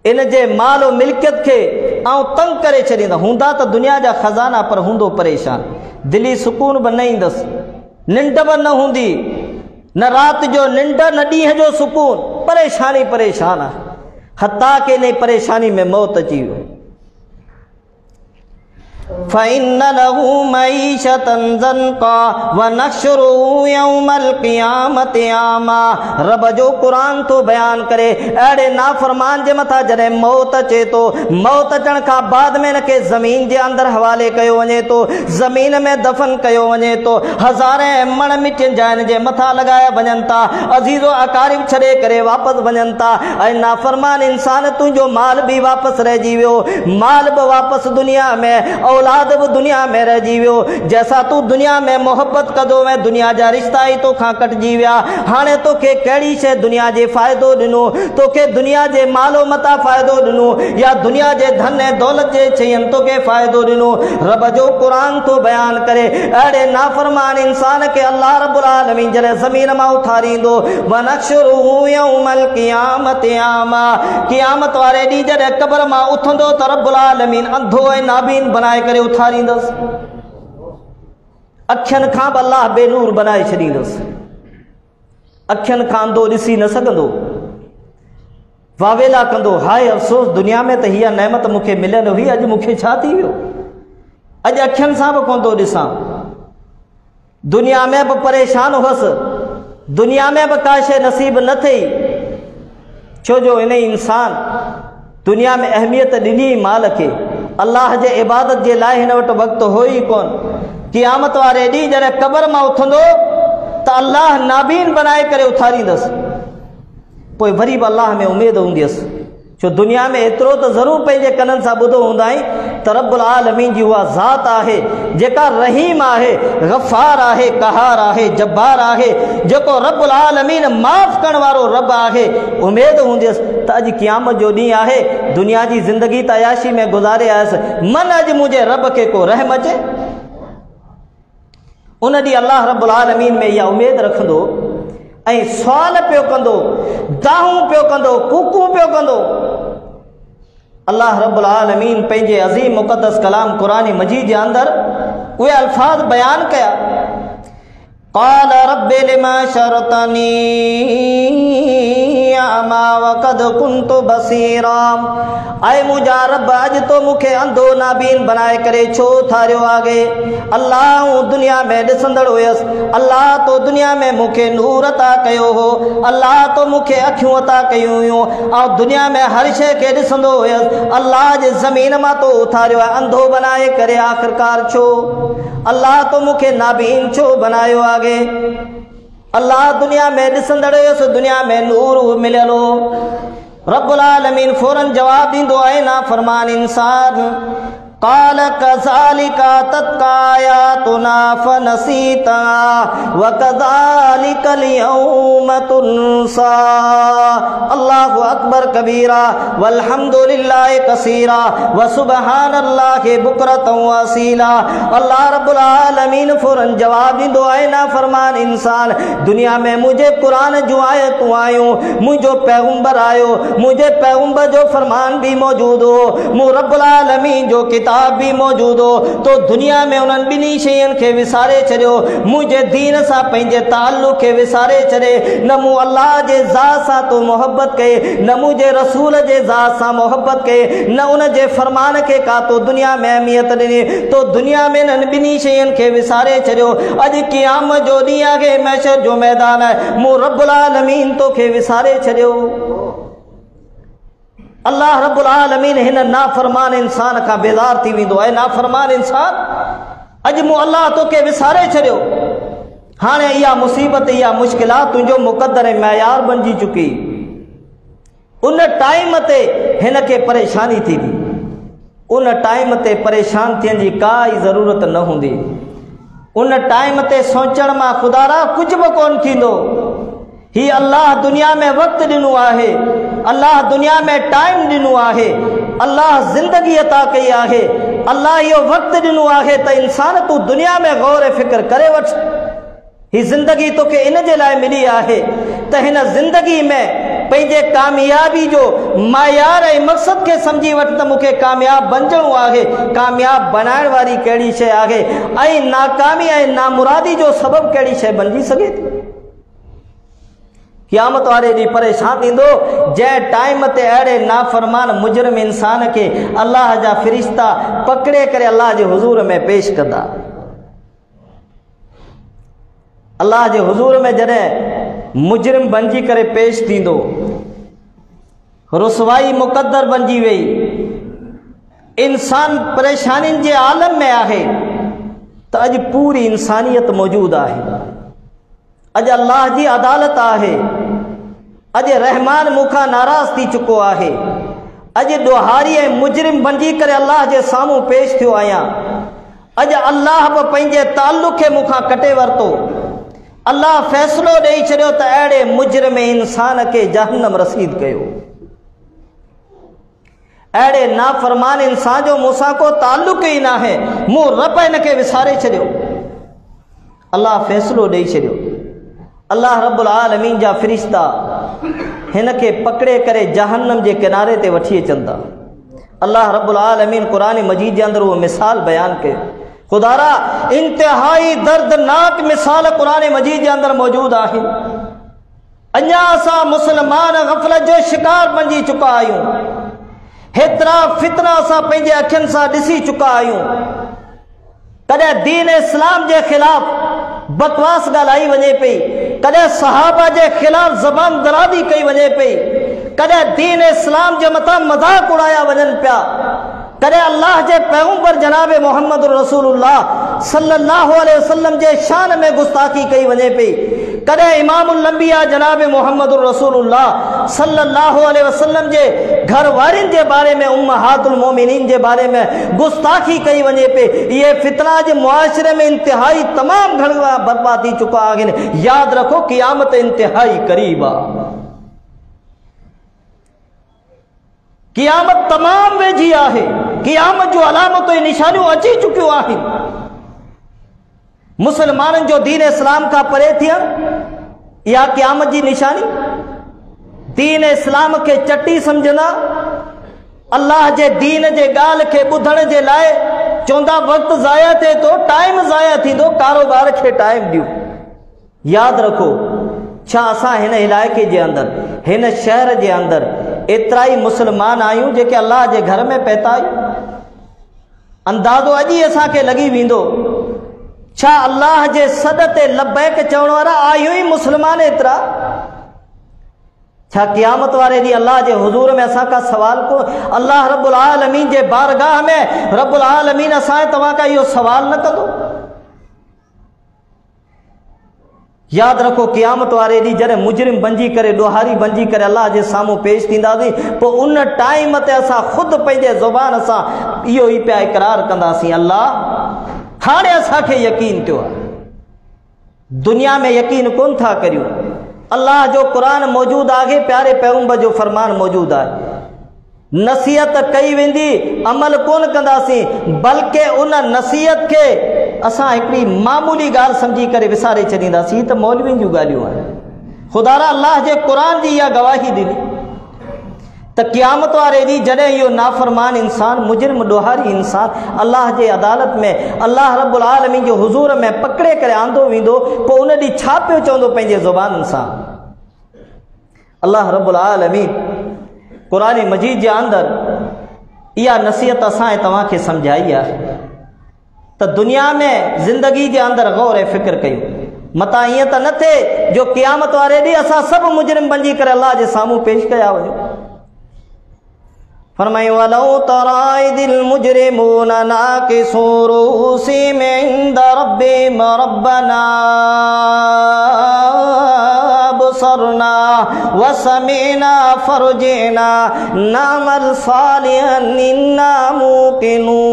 इन जे माल और मिल्कियत खे आउं तंग करे छॾींदा। हूंदा त दुनिया जा ख़ज़ाना, पर हूंदो परेशान, दिली सुकून बि न ईंदसि, निंड बि न हूंदी, न राति जो निंड, न ॾींहं जो सुकून, परेशानी परेशान आहे, हता के इन परेशानी में मौत अची वियो। फ़इन्न लहू मईशतन ज़न्क़ा वनहशुरुहु यौमल क़ियामति आमा। रब जो क़ुरान तो बयान करे अहिड़े नाफ़रमान जे मथां जॾहिं मौत अचे थो, मौत अचण खां बाद में इनखे ज़मीन जे अंदरि हवाले कयो वञे थो, ज़मीन में दफ़न कयो वञे थो, हज़ारे मण मिटियुनि जा हिन जे मथां लॻाया वञनि था, अज़ीज़ो अकारिब छॾे करे वापसि वञनि था। ऐं नाफ़रमान इंसान, तुंहिंजो माल बि वापसि रहिजी वियो, माल बि वापसि दुनिया में, औलाद बि दुनिया में रहिजी वियो। जैसा तू दुनिया में मोहब्बत कंदो वएं, दुनिया जा रिश्ता ई तोखां कटिजी विया। हाणे तोखे कहिड़ी शइ दुनिया जे फ़ाइदो ॾिनो, तोखे दुनिया जे मालो मता फ़ाइदो ॾिनो, या दुनिया जे धन ऐं दौलत जे शयुनि तोखे फ़ाइदो ॾिनो। रब जो क़ुरान तो बयान करे अहिड़े नाफ़रमान इंसान खे अल्लाह रब्बुल आलमीन जॾहिं ज़मीन मां उथारींदो, वनहशुरुहु यौमल क़ियामति आमा, क़ियामत वारे ॾींहुं जॾहिं क़ब्र मां उथंदो त रब्बुल आलमीन अंधो ऐं नाबीन बनाए करे उथारींदसि, अखियुनि खां बि अल्लाह बेनूर बनाए छॾींदसि, अखियुनि खां अंधो ॾिसी न सघंदो, वावेला कंदो, हाय अफ़सोस दुनिया में त हीअ नेमत मूंखे मिलियल हुई, अॼु मूंखे छा थी वियो, अॼु अखियुनि सां बि कोन थो ॾिसां, दुनिया में बि परेशान हुअसि, दुनिया में बि का शइ नसीब न थी, छो जो इन इंसान दुनिया में अहमियत ॾिनी माल खे, अल्लाह जे इबादत जे लाइ हिन वटि वक़्तु हो ई कोन। क़ियामत वारे ॾींहुं जॾहिं क़ब्र मां उथंदो त अल्लाह नाबीन बनाए करे उथारींदसि, पोइ वरी बि अल्लाह में उमेद हूंदसि, छो दुनिया में एतिरो त ज़रूरु पंहिंजे कननि सां ॿुधो हूंदा आहीं त रब्बुल आलमीन जी उहा ज़ात आहे जेका रहीम आहे, गफ़ार आहे, कहार आहे, जब्बार आहे, जेको रब्बुल आलमीन माफ़ करण वारो रब आहे। उमेद हूंदसि त अॼु क़यामत जो ॾींहुं आहे, दुनिया जी ज़िंदगी त अयाशी में गुज़ारे आयसि, मन अॼु मुंहिंजे रब खे को रहम अचे। उन ॾींहुं अल्लाह रब्बुल आलमीन में इहा उमेद रखंदो ऐं सुवाल पियो कंदो, दाहूं पियो कंदो, कूकू पियो कंदो। अल्लाह रब्बुल आलमीन पंहिंजे अज़ीम मुक़द्दस कलाम क़ुरान मजीद जे अंदरि उहे अल्फाज बयान कया, क़ाल रब्बि लिमा शरतनी अमा वक़द कुन्तु बसीरा। ऐं मुंहिंजा रब अॼु तो मूंखे अंधो नाबीन बनाए करे छो थारियो आहे। अल्लाह दुनिया में ॾिसंदड़ हुयसि, अल्लाह तो दुनिया में मूंखे नूर अता कयो हो, अल्लाह तो मूंखे अखियूं अता कयूं हुयूं, ऐं दुनिया में हर शइ खे ॾिसंदो हुयसि। अल्लाह जे ज़मीन मां तो उथारियो आहे अंधो बनाए करे, आख़िरकार छो? अल्लाह तो मूंखे नाबीन छो बनायो आहे? अल्लाह दुनिया में ॾिसंदड़ हुयसि, दुनिया में नूर मिलियल हो। रब्बुल आलमीन फौरन जवाब ॾींदो आहे नाफ़रमान इंसान, क़ाल कज़ालिका तत्का आयातुना फनसीता वकज़ालिकल यौम तुनसा। अल्लाहु अकबर कबीरा वल्हम्दुलिल्लाहि कसीरा व सुब्हानल्लाहि बुकरतन व असीला। अल्लाह रब्बुल आलमीन फौरन जवाब ॾींदो आहे नाफ़रमान इंसान, दुनिया में मुंहिंजे क़ुरान जूं आयतूं आयूं, मुंहिंजो पैगंबर आयो, मुंहिंजे पैगंबर जो फरमान भी मौजूद हो, मूं रब्बुल आलमीन जो किताब अल्लाह भी मौजूद हो तो दुनिया में उन्हनि ॿिन्ही शयुनि खे विसारे छॾियो। मुंहिंजे दीन सां पंहिंजे ताल्लुक़ खे विसारे छॾे, न मूं अल्लाह जे ज़ात सां तो मोहब्बत कए, न मुंहिंजे रसूल जे ज़ात सां मोहब्बत कए, न उन जे फरमान खे का तो दुनिया में अहमियत ॾिनी, तो दुनिया में इन्हनि ॿिन्ही शयुनि खे विसारे छॾियो। अॼु क़यामत जो ॾींहुं आहे, महशर जो मैदान आहे, मूं रब्बुल आलमीन तोखे विसारे छॾियो। अल्लाह रब्बुल आलमीन हिन नाफरमान इंसान खां बेज़ार थी वेंदो आहे। नाफरमान इंसान, अॼु मूं अल्लाह तोखे विसारे छॾियो। हाणे इहा मुसीबत, इहा मुश्किलात तुंहिंजो मुक़द्दर ऐं मयार बणिजी चुकी। उन टाइम ते हिन खे परेशानी थींदी, उन टाइम ते परेशान थियण जी काई ज़रूरत न हूंदी। उन टाइम ते सोचण मां खुदारा कुझु बि कोन थींदो। ही अल्लाह दुनिया में वक़्तु ॾिनो आहे, अल्लाह दुनिया में टाइम ॾिनो आहे, अल्लाह ज़िंदगी अता कई आहे, अल्लाह इहो वक़्तु ॾिनो आहे त इंसान तूं दुनिया में गौर फ़िक्र करे वठ। ही ज़िंदगी तोखे इन जे लाइ मिली आहे त हिन ज़िंदगी में पंहिंजे कामयाबी जो मायार ऐं मक़सद खे सम्झी वठ त मूंखे कामयाब बणिजणो आहे। कामयाब बनाइण वारी कहिड़ी शइ आहे ऐं नाकामी ऐं नामुरादी जो सबबु कहिड़ी शइ बणिजी सघे थी। क़यामत वारे ॾींहुं परेशान थींदो जंहिं टाइम ते अहिड़े नाफ़रमान मुजरिम इंसान खे अल्लाह जा फ़रिश्ता पकड़े करे अल्लाह जे हुज़ूर में पेश कंदा। अल्लाह जे हुज़ूर में जॾहिं मुजरिम बणिजी करे पेश थींदो, रुसवाई मुक़द्दर बणिजी वई, इंसान परेशानियुनि जे आलम में आहे त अॼु पूरी इंसानियत मौजूदु आहे। अॼु अल्लाह जी अदालत आहे। अॼु रहमान मूंखां नाराज़ थी चुको आहे। अॼु ॾोहारी ऐं मुजरिम बणिजी करे अल्लाह जे साम्हूं पेश थियो आहियां। अॼु अल्लाह बि पंहिंजे ताल्लुक़ खे मूंखां कटे वरितो। अल्लाह फ़ैसिलो ॾेई छॾियो त अहिड़े मुजरिम इंसान खे जहन्नम रसीद कयो। अहिड़े नाफ़रमान इंसान जो मूंसां को ताल्लुक़ ई न आहे, मूं रब हिन खे विसारे छॾियो। अल्लाह फ़ैसिलो ॾेई छॾियो। अल्लाह रब्बुल आलमीन जा फ़रिश्ता हिन खे पकड़े करे जहन्नम जे किनारे ते वठी अचनि था। अल्लाह रब्बुल आलमीन क़ुरान मजीद जे अंदरि उहो मिसाल बयान कयो। खुदारा इंतिहाई दर्दनाक मिसाल क़ुरान मजीद जे अंदरि मौजूदु आहे। अञा असां मुस्लमान ग़फ़लत जो शिकार बणिजी चुका आहियूं। हेतिरा फितना असां पंहिंजे अखियुनि सां ॾिसी चुका आहियूं। कॾहिं दीन इस्लाम जे ख़िलाफ़ बकवास ॻाल्हाई वञे पई, कॾहिं सहाबा जे ख़िलाफ़ ज़बान दरादी कई वञे पई, कॾहिं दीन इस्लाम जे मथां मज़ाक़ उड़ाया वञनि पिया, कॾहिं अल्लाह जे पैगंबर जनाब मोहम्मद रसूलुल्लाह सल्लल्लाहु अलैहि वसल्लम जे शान में गुस्ताखी कई वञे पई, कॾहिं इमामुल अंबिया जनाब मोहम्मद रसूलुल्लाह सल्लल्लाहु अलैहि वसल्लम जे घर वारियुनि जे बारे में, उम्महातुल मोमिनीन जे बारे में गुस्ताखी कई वञे पई। इहे फितना जे मुआशरे में इंतिहाई तमामु घणा बर्बाद थी चुका आहिनि। यादि रखो क़यामत इंतिहाई क़रीब आहे। क़यामत तमामु वेझी आहे। क़यामत जो अलामतूं ऐं निशानियूं अची चुकियूं आहिनि। मुसलमाननि जो दीन इस्लाम खां परे थियणु इहा क़यामत जी निशानी। दीन इस्लाम खे चटी सम्झंदा, अल्लाह जे दीन जे ॻाल्हि खे ॿुधण जे लाइ चवंदा वक़्तु ज़ाया थिए थो, टाइम ज़ाया थींदो, कारोबार खे टाइम ॾियो। यादि रखो, छा असां हिन इलाइक़े जे अंदरि, हिन शहर जे अंदरि एतिरा ई मुस्लमान आहियूं जेके अल्लाह जे घर में पहुता आहियूं? अंदाज़ो अॼु ई असांखे लॻी वेंदो, छा अल्लाह जे सॾ ते लब्बैक चवण वारा आहियूं ई मुस्लमान एतिरा? छा क़यामत वारे ॾींहुं अल्लाह जे हुज़ूर में असां का सवाल को? अल्लाह रब्बुल आलमीन जे बारगाह में रब्बुल आलमीन असां तव्हां खां इहो सवाल न कंदो? यादि रखो, क़यामत वारे ॾींहुं जॾहिं मुजरिम बणिजी करे, ॾोहारी बणिजी करे अल्लाह जे साम्हूं पेश थींदासीं, पोइ उन टाइम ते असां ख़ुदि पंहिंजे ज़ुबान सां इहो ई पिया इक़रार कंदासीं, अल्लाह हाणे असांखे यकीन थियो आहे। दुनिया में यकीन कोन था करियूं। अल्लाह जो क़ुरान मौजूदु आहे, प्यारे पैगंबर जो फरमान मौजूदु आहे। नसीहत कई वेंदी, अमल कोन कंदासीं, बल्कि उन नसीहत खे असां हिकिड़ी मामूली ॻाल्हि सम्झी करे विसारे छॾींदासीं त मौलवियुनि जूं ॻाल्हियूं आहिनि। ख़ुदारा अल्लाह जे क़ुरान जी इहा गवाही ॾिनी। त क़यामत वारे ॾींहुं जॾहिं इहो नाफ़रमान इंसान, मुजरिम ॾोहारी इंसान अल्लाह जे अदालत में अल्लाह रब्बुल आलमीन जो हुज़ूर में पकड़े करे आंदो वेंदो, पोइ उन ॾींहुं छा पियो चवंदो पंहिंजे ज़ुबान सां? अल्लाह रब्बुल आलमीन क़ुरान मजीद जे अंदरि इहा नसीहत असां ऐं तव्हांखे सम्झाई आहे त दुनिया में ज़िंदगी जे अंदरि गौर ऐं फ़िक्र कयूं। मता ईअं त न थिए जो क़यामत वारे ॾींहुं असां सभु मुजरिम बणिजी करे अल्लाह जे साम्हूं पेश कया वञूं। फरमाई वलौ तरा इदिल मुजरिमून नाकिसू रूसिहिम इंद रब्बिहिम रब्बना अबसरना वसमिअना फरजिअना नअमल सालिहन इन्ना मूक़िनून।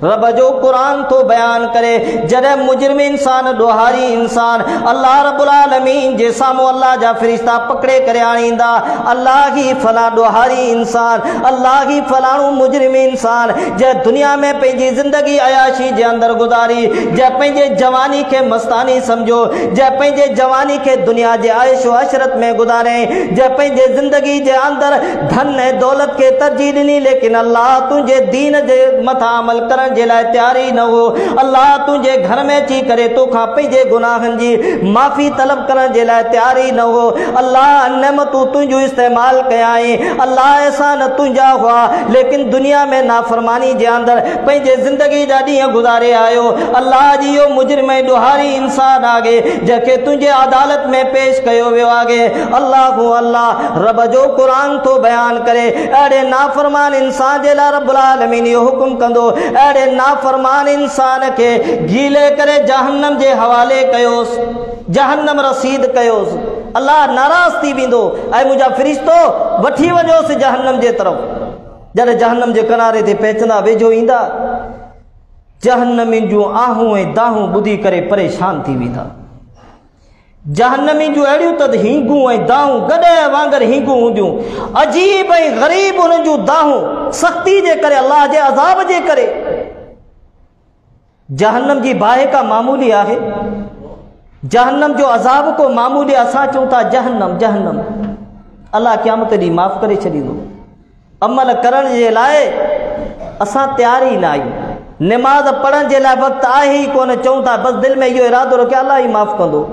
रब जो कुरान तो बयान करे जॾहिं मुजरिम इंसान, ॾोहारी इंसान अल्लाह रब्बुल आलमीन जे साम्हूं अल्लाह जा फ़रिश्ता पकड़े करे आणींदा, अल्लाह ही फलां ॾोहारी इंसान, अल्लाह ही फलाणो मुजरिम इंसान जंहिं दुनिया में पंहिंजी ज़िंदगी अयाशी जे अंदरि गुज़ारी, जंहिं पंहिंजे जवानी खे मस्तानी सम्झो, जंहिं पंहिंजे जवानी खे दुनिया जे आयशो अशरत में गुज़ारे, जंहिं पंहिंजे ज़िंदगी जे अंदरि धन ऐं दौलत खे तरजीह ॾिनी, लेकिन अल्लाह तुंहिंजे दीन जे मथां अमल करण जे लाइ तयारी न हो। अल्लाह तुंहिंजे घर में अची करे तोखां पंहिंजे गुनाहनि जी माफ़ी तलब करण जे लाइ तयारी न हो। अल्लाह नेमतूं तुंहिंजूं इस्तेमाल कयाई, अल्लाह एहसान तुंहिंजा हुआ, लेकिन दुनिया में नाफ़रमानी जे अंदरि पंहिंजे ज़िंदगी जा ॾींहं गुज़ारे आयो। अल्लाह जी इहो मुजरिम ऐं ॾोहारी इंसान आगे जंहिंखे तुंहिंजे अदालत में पेश कयो वियो आगे। अल्लाह अल्लाह रब जो क़ुरान तो बयान करे अहिड़े नाफ़रमान इंसान जे लाइ रब्बुल आलमीन इहो हुकुम कंदो, अहिड़े नाफरमान इंसान के गीले करे जहन्नम जे हवाले कयोसि, जहन्नम रसीद कयोसि। अल्लाह नाराज़ थी वेंदो, ऐं मुंहिंजा फ़रिश्तो वठी वञोसि जहन्नम जे तरफ़। जॾहिं जहन्नम जे किनारे ते पहुचंदा, वेझो ईंदा, जहन्नमिन जूं आहूं ऐं दाहूं ॿुधी करे परेशान थी वेंदा। जहन्नमी जूं अहिड़ियूं त हींगूं ऐं दाहूं गॾह वांगुरु हींगूं हूंदियूं, अजीब ऐं ग़रीब उन्हनि जूं दाहूं, सख़्ती जे करे, अल्लाह जे अज़ाब जे करे। जहन्नम जी बाहि का मामूली आहे, जहन्नम जो अज़ाब को मामूली। असां चऊं था जहन्नम जहन्नम, अल्लाह क़यामत ॾींहुं माफ़ करे छॾींदो। अमल करण जे लाइ असां तयार ई न आहियूं, निमाज़ पढ़ण जे लाइ वक़्तु आहे ई कोन, चऊं था बसि दिलि में इहो इरादो रखियो अल्लाह ई माफ़ कंदो।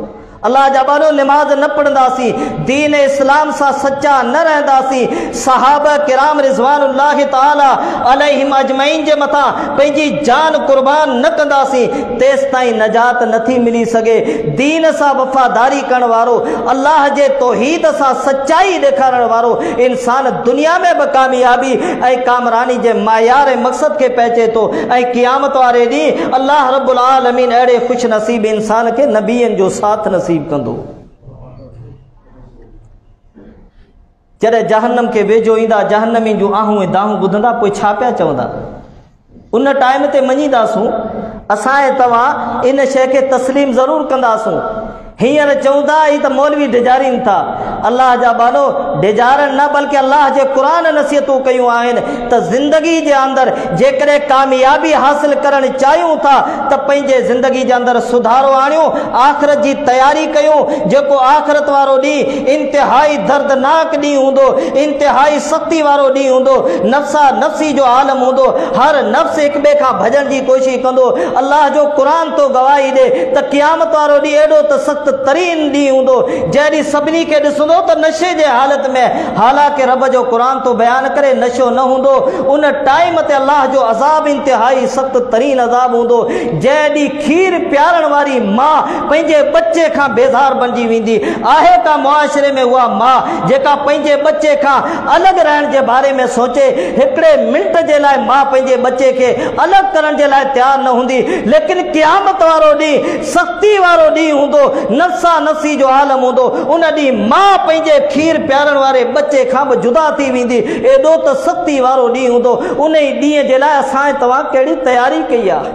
अल्लाह जा बानो निमाज़ न पढ़ंदासीं, दीन इस्लाम सां सच्चा न रहंदासीं, सहाबा किराम रिज़वानुल्लाह ताला अलैहिम अजमईन जे मथां पंहिंजी जान कुर्बान न कंदासीं, तेसि ताईं नजात नथी मिली सघे। दीन सां वफ़ादारी करण वारो, अल्लाह जे तौहीद सां सचाई ॾेखारण वारो इंसान दुनिया में बि कामयाबी ऐं कामरानी जे मायार ऐं मक़सद खे पहुचे थो, ऐं क़यामत वारे ॾींहुं अल्लाह रब्बुल आलमीन अहिड़े ख़ुशि नसीब इंसान खे नबीअनि जो साथ नसीब कंदो। जॾहिं जहन्नम के वेझो ईंदा, जहन्नमी जूं आहूं ऐं दाहूं ॿुधंदा, पोइ छा पिया चवंदा? उन टाइम ते मञीदासूं, असां ऐं तव्हां इन शइ खे तस्लीम ज़रूर कंदासूं। हींअर चवंदा ही त मौलवी डिजारीन था, अल्लाह जा बानो डिजारन न, बल्कि अल्लाह जे क़ुरान नसीहतूं कयूं आहिनि त ज़िंदगी जे अंदरि जेकॾहिं कामयाबी हासिल करणु चाहियूं था त पंहिंजे ज़िंदगी जे अंदरि सुधारो आणियूं, आख़िरत जी तयारी कयूं। जेको आख़िरत वारो ॾींहुं इंतिहाई दर्दनाक ॾींहुं हूंदो, इंतिहाई सख़्ती वारो ॾींहुं हूंदो, नफ़्सा नफ़्सी जो आलम हूंदो, हर नफ़्स हिक ॿिए खां भॼण जी कोशिशि कंदो। अल्लाह जो क़ुरान तो गवाही ॾे त क़यामत वारो ॾींहुं एॾो त सख़्त तरीन ॾींहुं हूंदो, जॾहिं सभिनी खे ॾिसंदो त नशे जे हालत में, हालांकि रब जो क़ुरान तो बयान करे नशो न हूंदो। उन टाइम ते अल्लाह जो अज़ाब इंतिहाई सख़्त तरीन अज़ाब हूंदो, जॾहिं खीर प्यारण वारी माउ पंहिंजे बच्चे खां बेज़ार बणिजी वेंदी। आहे का मुआशिरे में उहा माउ जेका पंहिंजे बच्चे खां अलॻि रहण जे बारे में सोचे, हिकिड़े मिंट जे लाइ माउ पंहिंजे बच्चे खे अलॻि करण जे लाइ तयारु न हूंदी। लेकिन क़यामत वारो ॾींहुं सख़्ती वारो ॾींहुं हूंदो, नफ़्सा नफ़्सी जो आलम हूंदो। उन ॾींहुं माउ पंहिंजे खीर प्यारण वारे बच्चे खां बि जुदा थी वेंदी, एॾो त सख़्ती वारो ॾींहुं हूंदो। उन ई ॾींहं जे लाइ असां तव्हां कहिड़ी तयारी कई आहे?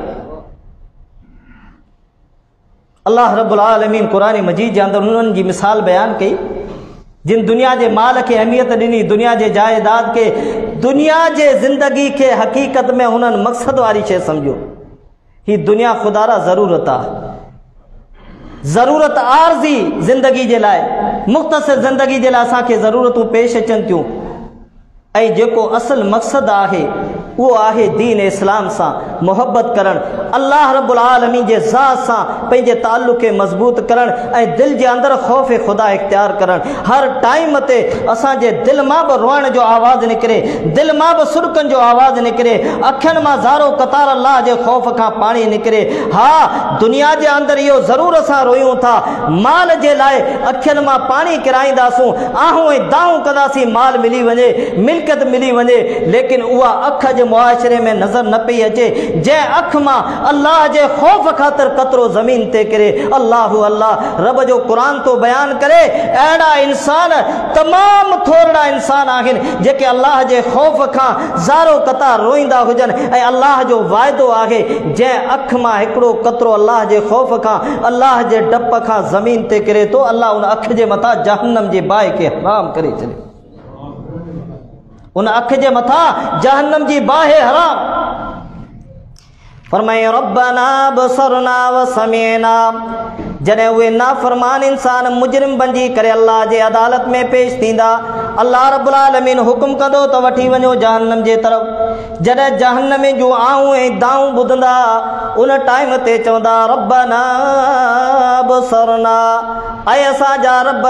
अल्लाह रब्बुल आलमीन क़ुरान मजीद जे अंदरि उन्हनि जी मिसाल बयान कई जिन दुनिया जे माल खे अहमियत ॾिनी, दुनिया जे जायदाद खे, दुनिया जे ज़िंदगी खे हक़ीक़त में हुननि मक़सद वारी शइ सम्झो। ही दुनिया खुदारा ज़रूरत आहे, ज़रूरत आर्ज़ी ज़िंदगी जे लाइ, मुख़्तसिर ज़िंदगी जे लाइ असांखे ज़रूरतूं पेश अचनि थियूं ऐं जेको असल मक़सदु आहे वो आहे दीन इस्लाम सां मोहब्बत करण, अल्लाह रब्बुल आलमीन जे ज़ात सां पंहिंजे ताल्लुक़ खे मज़बूत करण ऐं दिल जे अंदरि ख़ौफ़ खुदा इख्तियार करण। हर टाइम ते असांजे दिल मां बि रोअण जो आवाज़ु निकिरे, दिल मां बि सुरकनि जो आवाज़ु निकिरे, अखियुनि मां ज़ारो कतार अल्लाह जे ख़ौफ़ खां पाणी निकिरे। हा, दुनिया जे अंदरि इहो ज़रूरु असां रोयूं था, माल जे लाइ अखियुनि मां पाणी किराईंदासूं, आहूं ऐं दाऊं कंदासीं, माल मिली वञे, मिल्कियत मिली वञे, लेकिन उहा अख जे मुआशरे में नज़र न पई अचे जंहिं अख मां अल्लाह जे ख़ौफ़ ख़ातिर कतरो ज़मीन ते किरे। अल्लाहु अल्लाह रब जो क़ुरान तो बयान करे, अहिड़ा इंसान तमामु थोरा इंसान आहिनि जेके अल्लाह जे ख़ौफ़ खां ज़ारो कतार रोईंदा हुजनि ऐं अल्लाह जो वाइदो आहे जंहिं अख मां हिकिड़ो कतरो अल्लाह जे ख़ौफ़ खां, अल्लाह जे डप खां ज़मीन ते किरे थो, अल्लाह उन अख जे मथां जहन्नम जे बाहि खे हराम करे छॾे, उन अख जे मथां जहन्नम जी बाहि हराम। फरमाए रब्बना बसरना व समीना, जॾहिं उहे नाफ़रमान इंसान मुजरिम बणिजी करे अल्लाह जे अदालत में पेश थींदा, अल्लाह रब्बुल आलमीन हुकुम कंदो त वठी वञो जहन्नम जे तरफ़। जॾहिं जहन्नम जूं आऊं ऐं दाऊं ॿुधंदा, उन टाइम ते चवंदा रब्बना बसरना, ऐं असांजा रब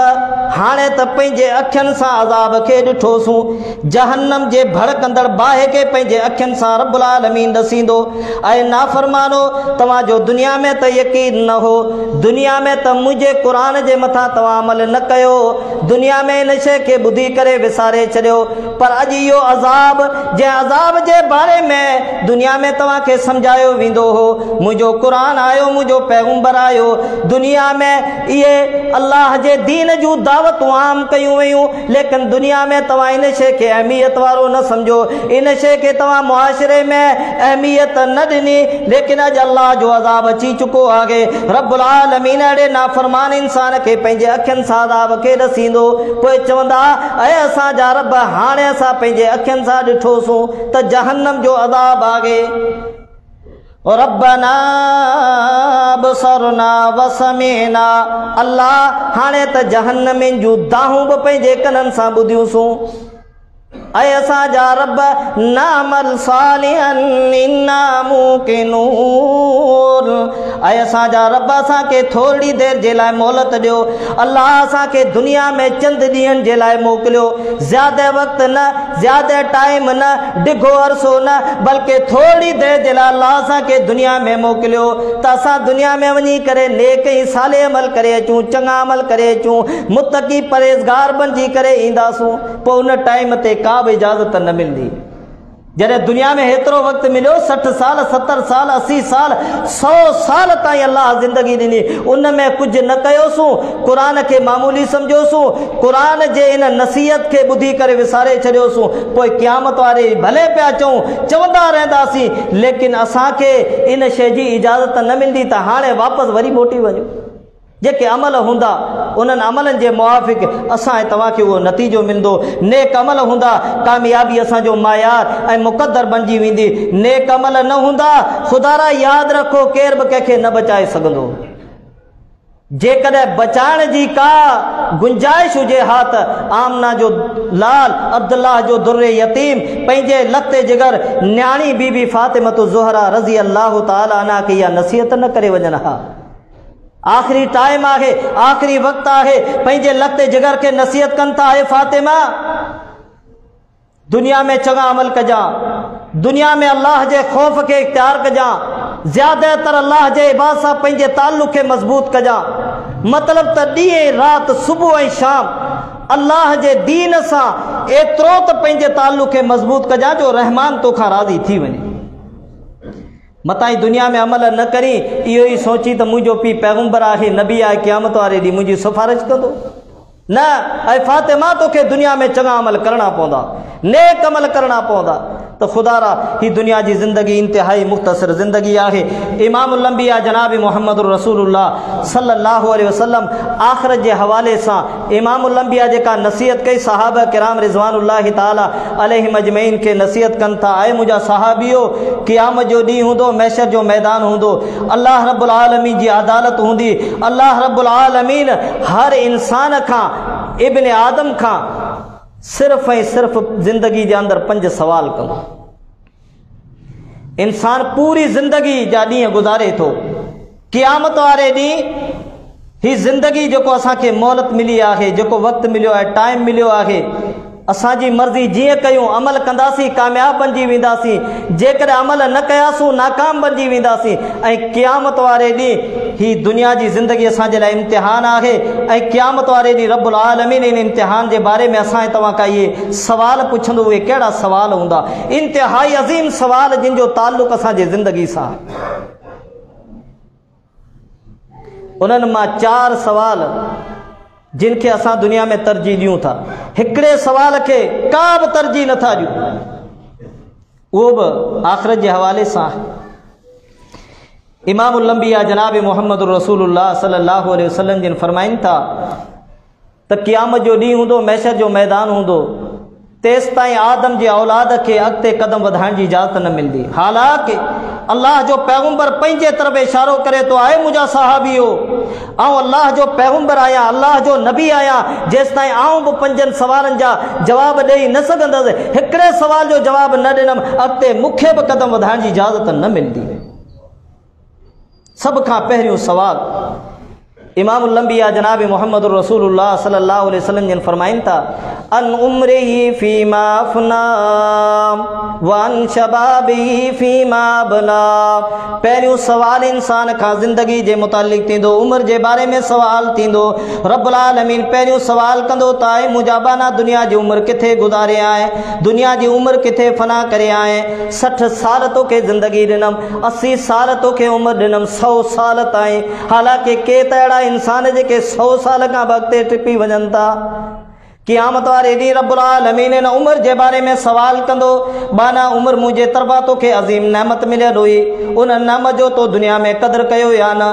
हाणे त पंहिंजे अखियुनि सां अज़ाब खे ॾिठोसूं, जहन्नम जे भड़कंदड़ बाहि खे पंहिंजे अखियुनि सां रब्बुल आलमीन ॾसींदो। ऐं नाफ़रमानो, तव्हांजो दुनिया में त यकीन न हो, दुनिया में त मुंहिंजे क़ुरान जे मथां तव्हां अमल न कयो, दुनिया में इन शइ खे ॿुधी करे विसारे छॾियो, पर अॼु इहो अज़ाब, जंहिं अज़ाब जे बारे में दुनिया में तव्हांखे सम्झायो वेंदो हो, मुंहिंजो क़ुरान आयो, मुंहिंजो पैगंबर आयो, दुनिया में इहे अल्लाह जे दीन जूं दावतूं आम कयूं वयूं, लेकिन दुनिया में तव्हां इन शइ खे अहमियत वारो न सम्झो, इन शइ खे तव्हां मुआशरे में अहमियत न ॾिनी, लेकिन अॼु अल्लाह जो अज़ाब अची चुको आहे। रब्बुल आलमीन अहिड़े नाफ़रमान इंसान खे पंहिंजे अखियुनि सां अज़ाब खे ॾसींदो, पोइ चवंदा ऐं असांजा रब हाणे असां पंहिंजे अखियुनि सां ॾिठोसूं त जहन्नम जो अज़ाब आहे। रब्बना बसरना व समीना, अल्लाह हाणे त जहन्नम जूं दाहूं बि पंहिंजे कननि सां ॿुधियूंसूं, ऐं असांजा रब नामल सालिहन इन्ना मूक़िनून, ऐं असांजा रब असांखे थोरी देरि जे लाइ मोहलत ॾियो, अल्लाह असांखे दुनिया में चंद ॾींहंनि जे लाइ मोकिलियो, ज़्यादा वक़्तु न, ज़्यादा टाइम न, डिघो अरसो न, बल्कि थोरी देरि जे लाइ अल्लाह असांखे दुनिया में मोकिलियो त असां दुनिया में वञी करे नेक ऐं साले अमल करे अचूं, चङा अमल करे अचूं, मुतक़ी परहेज़गार बणिजी करे ईंदासूं। पोइ उन टाइम ते का बि इजाज़त न मिलंदी। जॾहिं दुनिया में हेतिरो वक़्तु मिलियो, 60 साल 70 साल 80 साल 100 साल ताईं अल्लाह ज़िंदगी ॾिनी, उन में कुझु न कयोसूं, क़ुरान खे मामूली सम्झोसूं, क़ुरान जे इन नसीहत खे ॿुधी करे विसारे छॾियोसूं, पोइ क़यामत वारे भले पिया चऊं, चवंदा रहंदासीं, लेकिन असांखे इन शइ जी इजाज़त न मिलंदी त हाणे वापसि वरी मोटी वञूं। जेके अमल हूंदा उन्हनि अमलनि जे मुआफ़िक़ असां ऐं तव्हांखे उहो नतीजो मिलंदो। नेक अमल हूंदा, कामयाबी असांजो मायार ऐं मुक़दर बणिजी वेंदी। नेक अमल न हूंदा, ख़ुदा यादि रखो, केर बि कंहिंखे न बचाए सघंदो। जेकॾहिं बचाइण जी का गुंजाइश हुजे हा त आमना जो लाल, अब्दुल्लाह जो दुर्रे यतीम, पंहिंजे लते जिगर न्याणी बीबी फातिमा ज़ुहरा रज़ी अल्लाह ताला अन्हा खे इहा नसीहत न करे वञनि हा। आख़िरी टाइम आहे, आख़िरी वक़्तु आहे, पंहिंजे लते जिगर के नसीहत कनि था, हे फातिमा दुनिया में चङा अमल कजां, दुनिया में अल्लाह जे ख़ौफ़ खे इख्तियार कजां, ज़्यादातर अल्लाह जे इबाद सां पंहिंजे ताल्लुक़ खे मज़बूत कजां। मतिलबु त ॾींहुं राति सुबुह ऐं शाम अल्लाह जे दीन सां एतिरो त पंहिंजे ताल्लुक़ खे मज़बूत कजां जो रहमान तोखां राज़ी थी वञे। मतां दुनिया में अमल न करी इहो ई सोची त मुंहिंजो पीउ पैगंबर आहे, नबी आहे, क़यामत वारे ॾींहुं मुंहिंजी सिफ़ारिश कंदो। न, ऐं फातिमा तोखे दुनिया में चङा अमल करणा पवंदा, नेक अमल करणा पवंदा। तो खुदा रा ही दुनिया की ज़िंदगी इंतहाई मुख्तसर ज़िंदगी आहे। इमामुल अंबिया जनाब मुहम्मद रसूलुल्लाह सल्लल्लाहु अलैहि वसल्लम आखिरत के हवाले से इमामुल अंबिया जेका नसीहत कई सहाबा किराम रिज़वानुल्लाहि ताला अलैहिम अजमईन के नसीहत कन था। आए मुझा सहाबियो, क़यामत जो ॾींहुं हूंदो, मैशर जो मैदान हूंदो, अल्लाह रब्बुल आलमीन जी अदालत हूंदी। अल्लाह रब्बुल आलमीन हर इंसान का इब्न आदम का सिर्फ ऐं सिर्फ जिंदगी के अंदर 5 सवाल कंदो। इंसान पूरी जिंदगी जा ॾींहं गुज़ारे थो, क़यामत वारे ॾींहुं ही जिंदगी जो असांखे मोहलत मिली आहे, जो वक्त मिलियो आहे, टाइम मिलियो आहे, असांजी मर्ज़ी जीअं कयूं अमल कंदासीं कामयाब बणिजी वेंदासीं, जेकर अमल न कयासीं नाकाम बणिजी वेंदासीं। ऐं क़यामत वारे ॾींहुं ही दुनिया जी ज़िंदगी असांजे लाइ इम्तिहान आहे। ऐं क़यामत वारे ॾींहुं रब्बुल आलमीन इन इम्तिहान जे बारे में असां तव्हां खां इहे सवाल पुछंदो। उहे कहिड़ा सवाल हूंदा? इंतिहाई अज़ीम सवाल जिन जो ताल्लुक़ असांजे ज़िंदगी सां। उन्हनि मां 4 सवाल जिनके असां दुनिया में तरजीह ॾियूं था, हिकिड़े सवाल के का बि तरजीह नथा ॾियूं, उहो बि आख़िरत जे हवाले सां। इमामुल अंबिया जनाब मुहम्मद रसूलुल्लाह सल्लल्लाहु अलैहि वसल्लम जिन फरमाइनि था त क़यामत जो ॾींहुं हूंदो, मैशर जो मैदान हूंदो, तेसि ताईं आदम जे औलाद के अॻिते कदम वधाइण जी इजाज़त न मिलंदी। हालांकि अल्लाह जो पैगंबर पंहिंजे तरफ़ इशारो करे तो, आए मुझा सहाबियो, आऊं अल्लाह जो पैगंबर आहियां, अल्लाह जो नबी आहियां, जेसि ताईं आऊं बि 5 सवालनि जा जवाब ॾेई न सघंदुसि, हिकिड़े सवाल जो जवाब न ॾिनमि, अॻिते मूंखे बि कदम वधाइण जी इजाज़त न मिलंदी। सब खां पहिरियों सवाल इमामुल अंबिया जनाब मुहम्मद रसूलुल्लाह सल्लल्लाहु अलैहि वसल्लम जिन फरमाइनि था, अन उम्रिही फीमा अफना वन शबाबी फीमा बला। पहिरियों सवाल इंसान का ज़िंदगी जे मुतालिक थींदो, उम्र जे बारे में सवाल थींदो। रब्बुल आलमीन पहिरियों सवाल कंदो त आहे मुंहिंजा बाना दुनिया जी उम्र किथे गुज़ारे आए, दुनिया जी उम्र किथे फना करे आए। 60 साल तोखे ज़िंदगी ॾिनमि, 80 साल तोखे उम्र ॾिनमि, 100 साल ताईं। हालांकि के त अहिड़ा इंसान जेके 100 साल खां अॻिते टिपी वञनि था। क़यामत वारे ॾींहुं रब्बुल आलमीन इन उम्र जे बारे में सवाल कंदो, बाना उम्र मुंहिंजे तरफ़ां तोखे अज़ीम नेमत मिलियल हुई, उन नेमत जो तो दुनिया में क़दुरु कयो या न?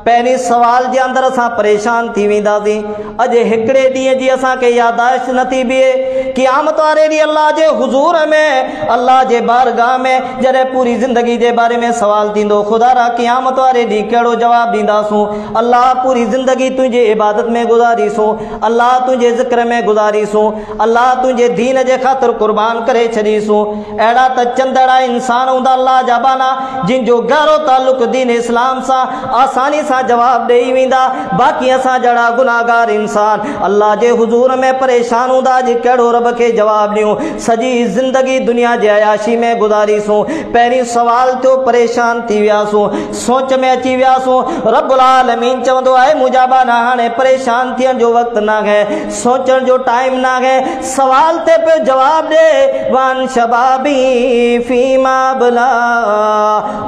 पहिरीं सवाल जे अंदरि असां परेशान थी वेंदासीं। अॼु हिकिड़े ॾींहं जी असांखे यादाश्त नथी बीहे। क़यामत वारे ॾींहुं अल्लाह जे हुज़ूर में, अल्लाह जे बारगाह में जॾहिं पूरी ज़िंदगी जे बारे में सवाल थींदो, ख़ुदा रा क़यामत वारे ॾींहुं कहिड़ो जवाबु ॾींदासूं? अल्लाह पूरी ज़िंदगी तुंहिंजी इबादत में गुज़ारीसूं, अल्लाह तुंहिंजे ज़िक्र में गुज़ारीसूं, अल्लाह तुंहिंजे दीन जे ख़ातिर कुर्बान करे छॾीसूं। अहिड़ा त चंदड़ा इंसान हूंदा अल्लाह जा बाना, जिन जो गहरो ताल्लुक़ दीन इस्लाम सां, आसानी सां जवाब ॾेई वेंदा। बाक़ी असां जहिड़ा गुनाहगार इंसान अल्लाह जे हुज़ूर में परेशान हूंदा, अॼु कहिड़ो रब खे जवाब ॾियूं? सॼी ज़िंदगी दुनिया जे अयाशी में गुज़ारीसूं। पहिरीं सवाल थियो, परेशान थी वियासूं, सोच में अची वियासूं। रब्बुल आलमीन चवंदो आहे मुंहिंजा बाना हाणे परेशान थियण जो वक़्तु न आहे, सोचण जो टाइम न आहे। सवाल ते पे जवाब दे, वन शबाबी फीमा बला।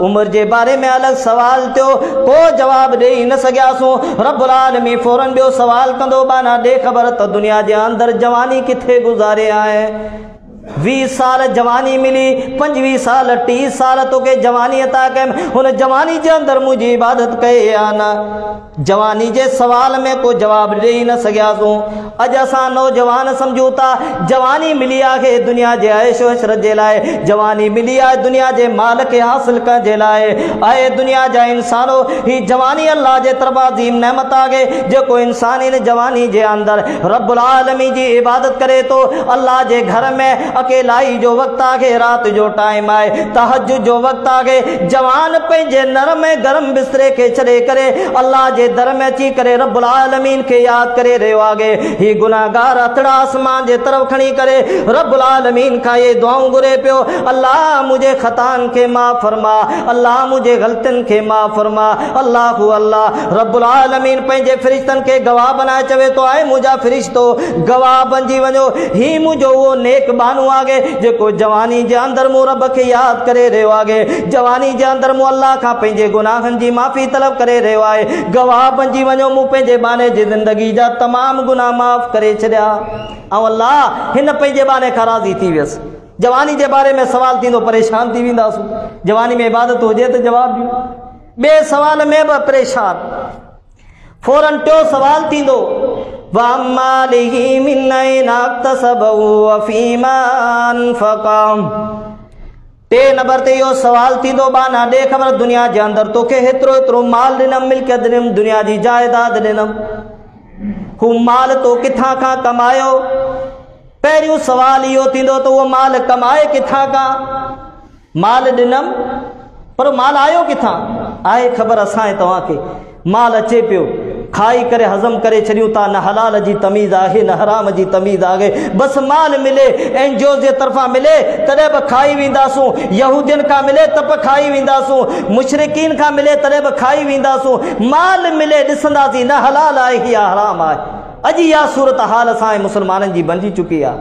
उम्र जे बारे में अलॻि सवाल थियो, को जवाब ॾेई न सघियासूं। रब्बुल आलमीन फौरन ॿियो सवाल कंदो, बाना ॾे ख़बर त दुनिया जे अंदरि जवानी किथे गुज़ारे आहे? 20 साल जवानी मिली, 25 साल 30 साल तोखे जवानी अता कयमि, हुन जवानी जे अंदरि मुंहिंजी इबादत कई या न? जवानी जे सवाल में को जवाब ॾेई न सघियासूं। अॼु असां नौजवान सम्झूं था जवानी मिली आहे दुनिया जे ऐशो इशरत जे लाइ, जवानी मिली आहे दुनिया जे माल खे हासिल करण जे लाइ। ऐं दुनिया जा इंसानो, ही जवानी अल्लाह जे तरफ़ां अज़ीम नेमत आहे। जेको इंसान इन जवानी जे अंदरि रब्बुल आलमीन जी इबादत करे थो, अल्लाह जे घर में अकेलाई जो वक़्तु आहे, रात जो टाइम आहे, तहज्जुद जो वक़्तु आहे। जवान पंहिंजे नरम ऐं गरम बिस्तरे खे छॾे करे अल्लाह जे दर में अची करे रब्बुल आलमीन खे यादि करे रहियो आहे। ही गुनाहगार हथड़ा आसमान जे तरफ़ खणी करे रब्बुल आलमीन खां ये दुआऊं घुरे पियो, अल्लाह मुझे खतान के माफ़ फरमा, अल्लाह मुझे ग़लतियुनि खे माफ़ फरमा। अल्लाहु अल्लाह रब्बुल आलमीन पंहिंजे फ़रिश्तनि खे गवाह बनाए चवे तो, आहे मुंहिंजा फ़रिश्तो गवाह बणिजी वञो, ही मुंहिंजो उहो नेक बानू आहे जेको जवानी जे अंदरि मूं रब खे यादि करे रहियो आहे। जवानी जे अंदरि मूं अल्लाह खां पंहिंजे गुनाहनि जी माफ़ी तलब करे रहियो आहे। गवाह बणिजी वञो, मूं पंहिंजे बाने जी ज़िंदगी जा तमामु गुनाह माफ़ करे छॾिया। ऐं अल्लाह हिन पंहिंजे बाने खां राज़ी थी वियसि। जवानी के बारे में सवाल थी परेशान थी वेंदासूं। जवानी में इबादत हो तो जवाब ॾियो, बे सवाल में भी परेशान। फौरन टियों सवाल थींदो वामालिही मिन ऐना इक्तसबहु व फीमा अनफ़क़हु। टे नंबर ते इहो सवाल थींदो बाना ॾे ख़बर दुनिया जे अंदरि तोखे हेतिरो हेतिरो माल ॾिनमि, मिल्कियत ॾिनमि, दुनिया जी जायदाद ॾिनमि, हू माल तो किथां खां कमायो। पहिरियों सवाल इहो थींदो त उहो माल कमाए किथां खां। माल ॾिनमि पर माल आयो किथां? आहे ख़बर असां तव्हांखे माल अचे पियो, खाई करे हज़म करे छॾियूं था, न हलाल जी तमीज़ आहे न हराम जी तमीज़ आहे, बस माल मिले एनजीओ जे तरफ़ां मिले तॾहिं बि खाई वेंदासूं, यहूदियुनि खां मिले त बि खाई वेंदासूं, मुशरिकीन खां मिले तॾहिं बि खाई वेंदासूं। माल मिले ॾिसंदासीं न हलाल आहे या हराम आहे। अॼु इहा सूरत हाल असां मुसलमाननि जी बणिजी चुकी आहे।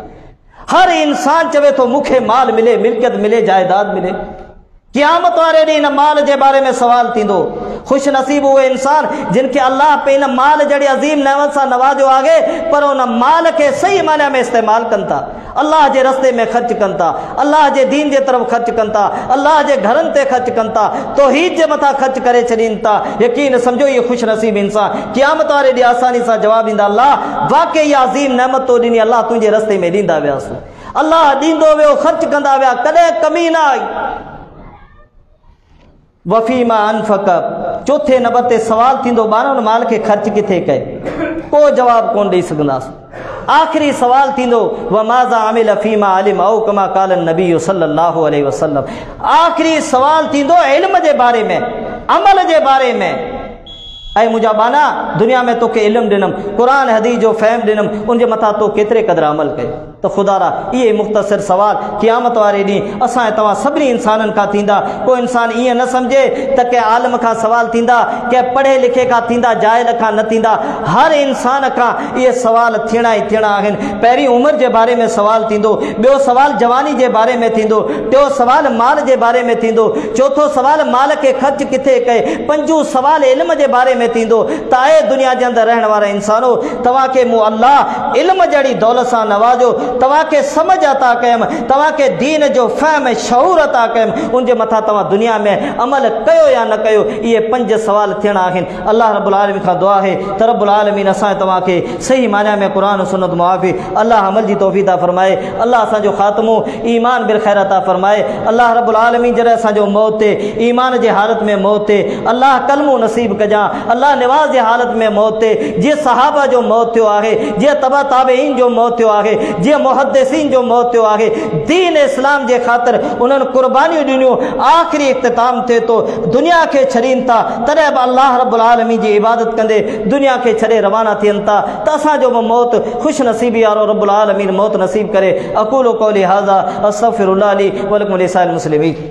हर इंसान चवे थो मूंखे माल मिले, मिल्कियत मिले, जायदाद मिले। क़यामत वारे ॾींहुं इन माल के बारे में सवाल थींदो। खुश नसीब उहे इंसान जिनके अल्लाह पे इन माल जड़ी अजीम नेमत सां नवाजो आहे, पर उन माल के सही माने में इस्तेमाल कनि था, अल्लाह के रस्ते में खर्च कनि था, अल्लाह के दीन के तरफ खर्च कनि था, अल्लाह के घरनि ते खर्च कनि था, तौहीद जे मथां खर्च करे छॾीनि था। यकीन समझो ये खुश नसीब इंसान क़यामत वारे ॾींहुं आसानी सां जवाब ॾींदा अल्लाह वाकई इहा अजीम नेमत तो ॾिनी, अल्लाह तुंहिंजे रस्ते में ॾींदा वियासीं, अल्लाह ॾींदो वियो, खर्च कंदा विया, कॾहिं कमी न आई। वफ़ीमा अनफ़क़। चौथे नंबर ते सवाल थींदो ॿारनि माल के खर्च किथे कए, को जवाब कोन ॾेई सघंदासीं। आखिरी सवाल थींदो वमाज़ा आमिल फ़ीमा अलिम औ कमा क़ाल नबी सल्लल्लाहु अलैहि वसल्लम। आखिरी सवाल थींदो इल्म जे बारे में, अमल जे बारे में। ऐं मुंहिंजा बाना दुनिया में तोखे इल्म ॾिनमि, क़ुरान हदीस जो फ़हम ॾिनमि, उनजे मथां तो केतिरे क़दुरु अमल कयो। तो खुदारा ये मुख़्तसिर सवाल क़यामत वारे ॾींहुं असां तव्हां सभिनी इंसाननि खां थींदा। को इंसान ईअं न सम्झे त कंहिं आलिम खां सवाल थींदा, कंहिं पढ़े लिखे खां थींदा, जाहिल खां न थींदा। हर इंसान खां इहे सवाल थियणा ई थियणा आहिनि। पहिरीं उमिरि जे बारे में सवाल थींदो, ॿियो सवाल जवानी जे बारे में थींदो, टियों सवाल माल जे बारे में थींदो, चौथो सवाल माल खे ख़र्च किथे कए, पंजो सवाल इल्म जे बारे में थींदो। त आहे दुनिया जे अंदरि रहण वारा इंसानो, तव्हांखे मूं अल्लाह इल्म जहिड़ी दौलत सां नवाजो, तव्हांखे समझ अता कयमि, तव्हांखे दीन जो फ़हम शऊर अता कयमि, उनजे मथां तव्हां दुनिया में अमल कयो या न कयो, इहे पंज सवाल थियणा आहिनि। अल्लाह रब्बुल आलमीन खां दुआ आहे त रब्बुल आलमीन असां तव्हांखे सही माना में क़ुरान सुन्नत मुआफ़िक़ अल्लाह अमल जी तौफ़ीक़ अता फ़रमाए, अल्लाह असांजो ख़ात्मो ईमान बिल ख़ैर अता फ़रमाए। अल्लाह रब्बुल आलमीन जॾहिं असांजो मौत ते ईमान जे हालत में मौत ते अल्लाह कलमो नसीब कजां, अल्लाह निवाज़ जे हालत में मौत ते जीअं सहाबा जो मौत थियो आहे, जीअं तबा ताबईन जो मौत थियो आहे, जीअं मुहद्दिसीन जो मौत थियो आहे, दीन इस्लाम जे ख़ातिर उन्हनि कुर्बानियूं ॾिनियूं, आख़िरी इख्तिताम थिए थो, दुनिया खे छॾीनि था, तॾहिं बि अल्लाह रब्बुल आलमीन जी इबादत कंदे दुनिया खे छॾे रवाना थियनि था। त असांजो बि मौत ख़ुशि नसीबी वारो रब्बुल आलमीन मौत नसीब करे। अक़ूलु क़ौली हाज़ा अस्तग़फ़िरुल्लाह ली व लकुम व लिसाइरिल मुस्लिमीन।